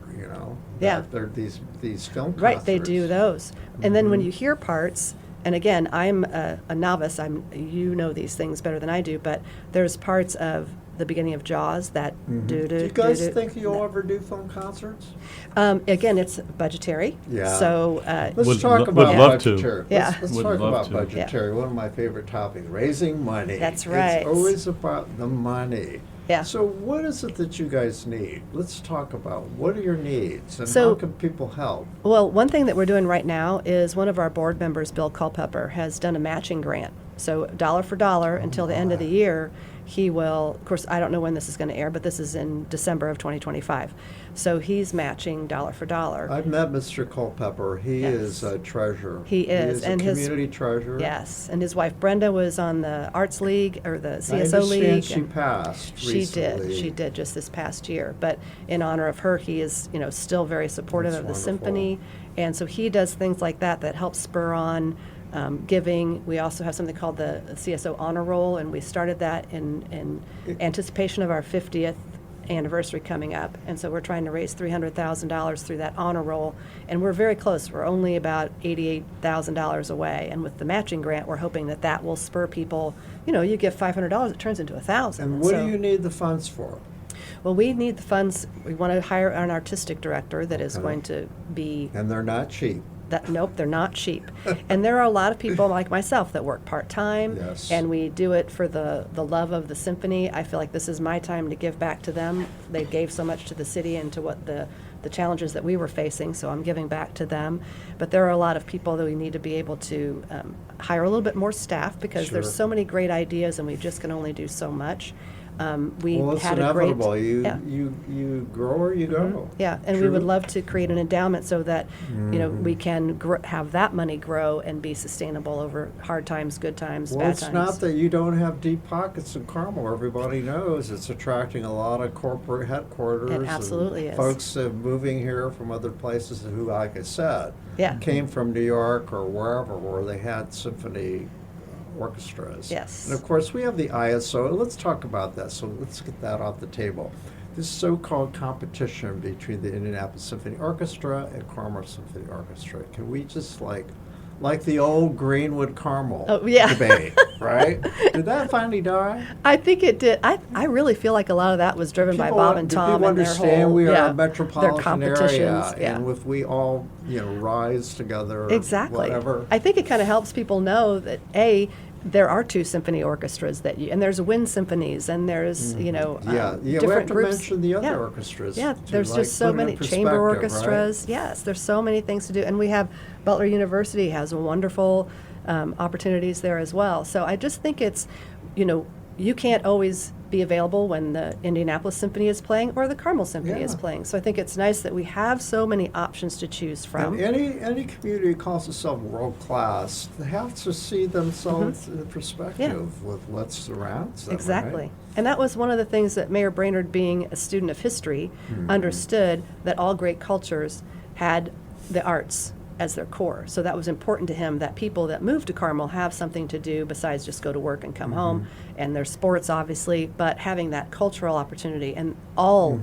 Yeah. that they're these film Right, they do concerts. those. And then when you hear parts, and again, I'm a novice, you know these things better than I do, but there's parts of the beginning of Jaws that do. Do you guys think you'll ever do film concerts? Again, it's budgetary. Yeah. So, Let's Would talk lo- about would love to. budgetary. Yeah. Let's Would talk love about to. budgetary. One of my favorite topics, raising money. That's right. It's always about the money. Yeah. So what is it that you guys need? Let's talk about what are your needs and So- how can people help? well, one thing that we're doing right now is one of our board members, Bill Culpepper, has done a matching grant. So dollar for dollar until the end of the year, he will, of course, I don't know when this is going to air, but this is in December of 2025. So he's matching dollar for dollar. I've met Mr. Culpepper. He Yes. is a treasure. He is, a and his- community treasure. Yes, and his wife Brenda was on the Arts League, or the I CSO understand League. she and passed she did. recently. She did just this past year. But in honor of her, he is, still very supportive That's of the wonderful. symphony. And so he does things like that help spur on giving. We also have something called the CSO Honor Roll, and we started that in anticipation of our 50th anniversary coming up. And so we're trying to raise $300,000 through that honor roll, and we're very close. We're only about $88,000 away. And with the matching grant, we're hoping that will spur people. You give $500, it turns into $1,000. And what do you need the funds for? Well, we need the funds. We want to hire an artistic director that is Okay. going to be And they're not cheap. nope, they're not cheap. And there are a lot of people like myself that work part-time. Yes. And we do it for the love of the symphony. I feel like this is my time to give back to them. They gave so much to the city and to what the challenges that we were facing, so I'm giving back to them. But there are a lot of people that we need to be able to hire a little bit more staff, because Sure. there's so many great ideas and we just can only do so much. We Well, it's had inevitable. a great, You yeah. you grow or you go. Yeah, and we True. would love to create an endowment so that, we can have that money grow and be sustainable over hard times, good times, Well, bad it's times. not that you don't have deep pockets in Carmel. Everybody knows it's attracting a lot of corporate headquarters. It absolutely and is. Folks moving here from other places who, like I said, Yeah. came from New York or wherever where they had symphony orchestras. Yes. And of course, we have the ISO. Let's talk about that. So let's get that off the table. This so-called competition between the Indianapolis Symphony Orchestra and Carmel Symphony Orchestra. Can we just like the old Greenwood Carmel Oh, yeah. debate, right? Did that finally die? I think it did. I really feel like a lot of that was driven by Bob and do Tom people and their understand whole, we are yeah, a metropolitan their competitions. area, Yeah. and if we all rise together, Exactly. whatever. I think it kind of helps people know that there are two symphony orchestras and there's wind symphonies, and there's Yeah, we have different to groups. mention the other Yeah. orchestras. Yeah, to, there's like, just so put it in many chamber perspective, orchestras. Yes, there's so many things to do, and we have Butler University has wonderful opportunities there as well. So I just think it's, you can't always be available when the Indianapolis Symphony is playing or the Carmel Symphony is Yeah. playing. So I think it's nice that we have so many options to choose from. And any community calls itself world class, they have to see themselves in perspective with what surrounds them. Exactly. Right? And that was one of the things that Mayor Brainerd, being a student of history, understood that all great cultures had the arts as their core. So that was important to him, that people that move to Carmel have something to do besides just go to work and come home. And there's sports, obviously, but having that cultural opportunity and all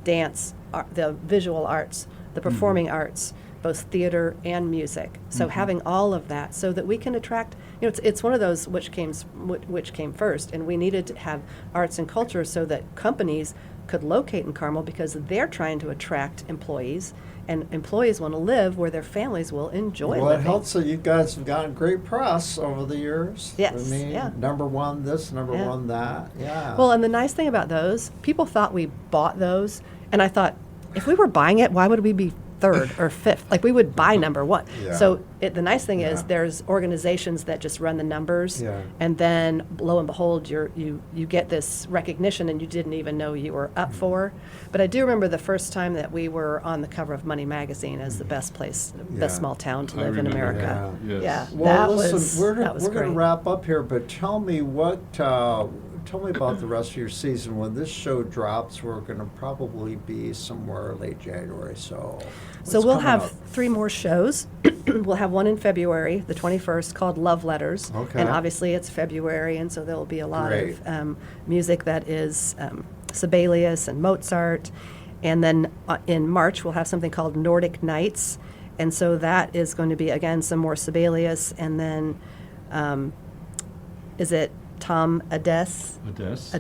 dance, the visual arts, the performing arts, both theater and music. So having all of that so that we can attract, it's one of those which came first, and we needed to have arts and culture so that companies could locate in Carmel, because they're trying to attract employees, and employees want to live where their families will enjoy Well, it living. helps that you guys have gotten great press over the years. Yes, I mean, yeah. number one this, number Yeah. one that. Yeah. Well, and the nice thing about those, people thought we bought those, and I thought, if we were buying it, why would we be third or fifth? Like, we would buy number one. Yeah. So the nice thing is Yeah. there's organizations that just run the numbers, Yeah. and then lo and behold, you get this recognition and you didn't even know you were up for. But I do remember the first time that we were on the cover of Money Magazine as the best place, Yeah. best small town to I live in remember America. that. Yes. Yeah, Well, that listen, was we're that was going to great. wrap up here, but tell me tell me about the rest of your season. When this show drops, we're going to probably be somewhere late January. So So what's we'll coming have up? 3 more shows. We'll have one in February, the 21st, called Love Letters. Okay. And obviously it's February, and so there will be a lot Great. of music that is Sibelius and Mozart. And then in March, we'll have something called Nordic Nights. And so that is going to be, again, some more Sibelius. And then, is it Tom Ades? Yes.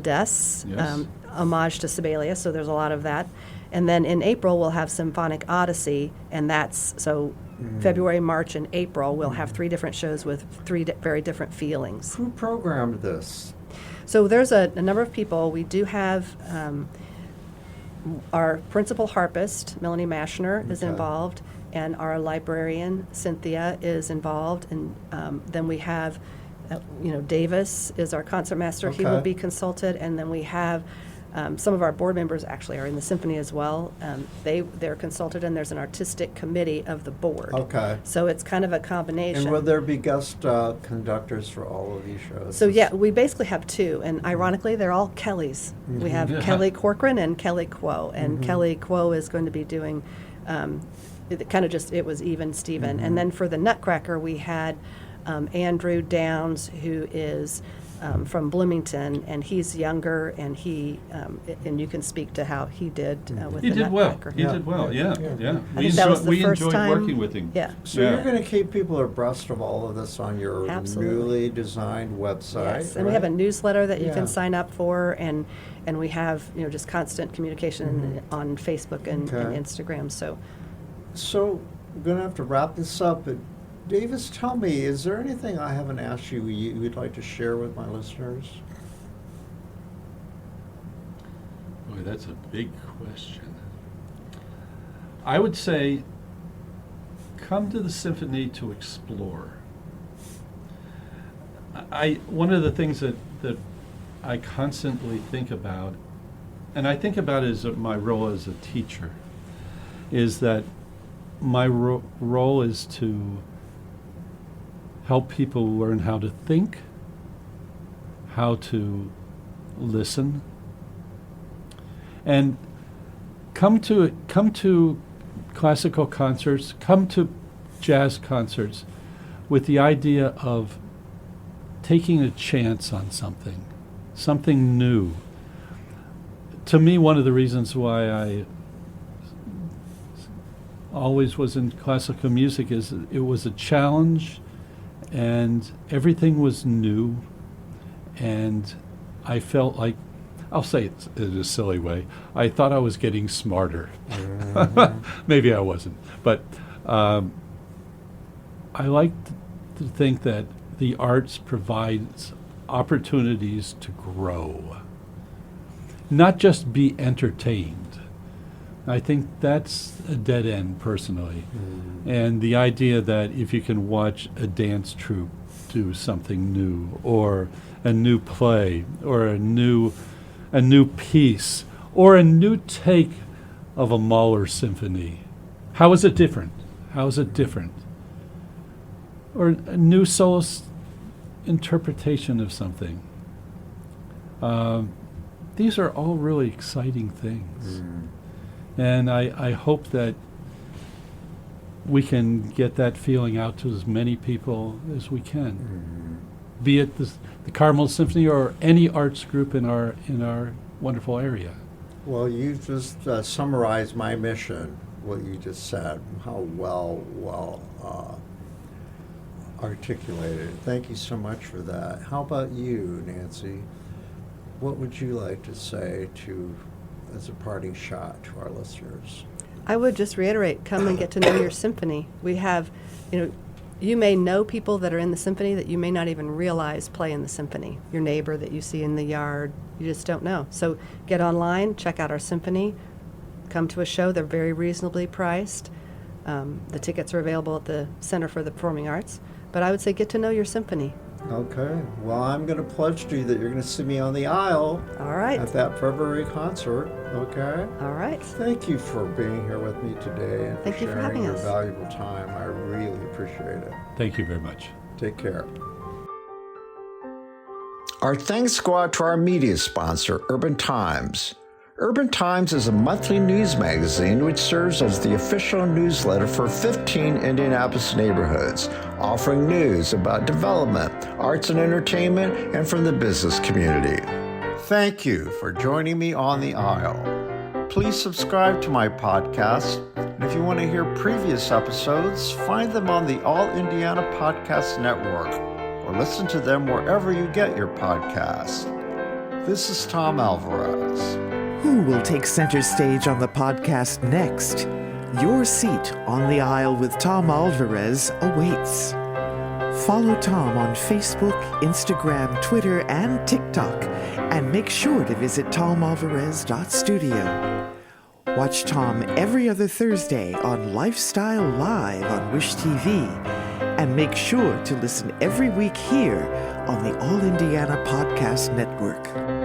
Homage to Sibelius, so there's a lot of that. And then in April, we'll have Symphonic Odyssey, and that's, February, March, and April, we'll have 3 different shows with 3 very different feelings. Who programmed this? So there's a number of people. We do have our principal harpist, Melanie Mashner, is Okay. involved, and our librarian, Cynthia, is involved. And then we have Davis is our concertmaster. He will Okay. be consulted, and then we have some of our board members actually are in the symphony as well. They're consulted, and there's an artistic committee of the board. Okay. So it's kind of a combination. And will there be guest conductors for all of these shows? So yeah, we basically have two, and ironically, they're all Kellys. We have Yeah. Kelly Corcoran and Kelly Quo, and Kelly Quo is going to be doing it was even Steven. And then for the Nutcracker, we had Andrew Downs, who is from Bloomington, and he's younger, and and you can speak to how he did with He the did well. Nutcracker. He did well. Yeah. I think that was the We first enjoyed time. working with him. Yeah. So you're going to keep people abreast of all of this on your Absolutely. newly designed website. Yes, and we have a right? newsletter that you Yeah. can sign up for, and we have just constant communication on Facebook and Okay. Instagram. So So we're going to have to wrap this up, but Davis, tell me, is there anything I haven't asked you would like to share with my listeners? Boy, that's a big question. I would say, come to the symphony to explore. One of the things that I constantly think about, and I think about it as my role as a teacher, is that my role is to help people learn how to think, how to listen, and come to classical concerts, come to jazz concerts with the idea of taking a chance on something new. To me, one of the reasons why I always was in classical music is it was a challenge, and everything was new, and I felt like, I'll say it in a silly way, I thought I was getting smarter. Maybe I wasn't, but I like to think that the arts provides opportunities to grow, not just be entertained. I think that's a dead end, personally. And the idea that if you can watch a dance troupe do something new, or a new play, or a new piece, or a new take of a Mahler symphony, how is it different? How is it different? Or a new soloist interpretation of something. These are all really exciting things. And I hope that we can get that feeling out to as many people as we can, be it the Carmel Symphony or any arts group in our wonderful area. Well, you just summarized my mission, what you just said, how well articulated. Thank you so much for that. How about you, Nancy? What would you like to say as a parting shot to our listeners? I would just reiterate, come and get to know your symphony. We have, you may know people that are in the symphony that you may not even realize play in the symphony. Your neighbor that you see in the yard, you just don't know. So get online, check out our symphony, come to a show. They're very reasonably priced. The tickets are available at the Center for the Performing Arts. But I would say get to know your symphony. Okay. Well, I'm going to pledge to you that you're going to see me on the aisle All right. at that February concert. Okay. All right. Thank you for being here with me today and Thank for you for sharing having your us. valuable time. I really appreciate it. Thank you very much. Take care. Our thanks go out to our media sponsor, Urban Times. Urban Times is a monthly news magazine which serves as the official newsletter for 15 Indianapolis neighborhoods, offering news about development, arts and entertainment, and from the business community. Thank you for joining me on the aisle. Please subscribe to my podcast, and if you want to hear previous episodes, find them on the All Indiana Podcast Network, or listen to them wherever you get your podcasts. This is Tom Alvarez. Who will take center stage on the podcast next? Your seat on the aisle with Tom Alvarez awaits. Follow Tom on Facebook, Instagram, Twitter, and TikTok, and make sure to visit tomalvarez.studio. Watch Tom every other Thursday on Lifestyle Live on Wish TV, And make sure to listen every week here on the All Indiana Podcast Network.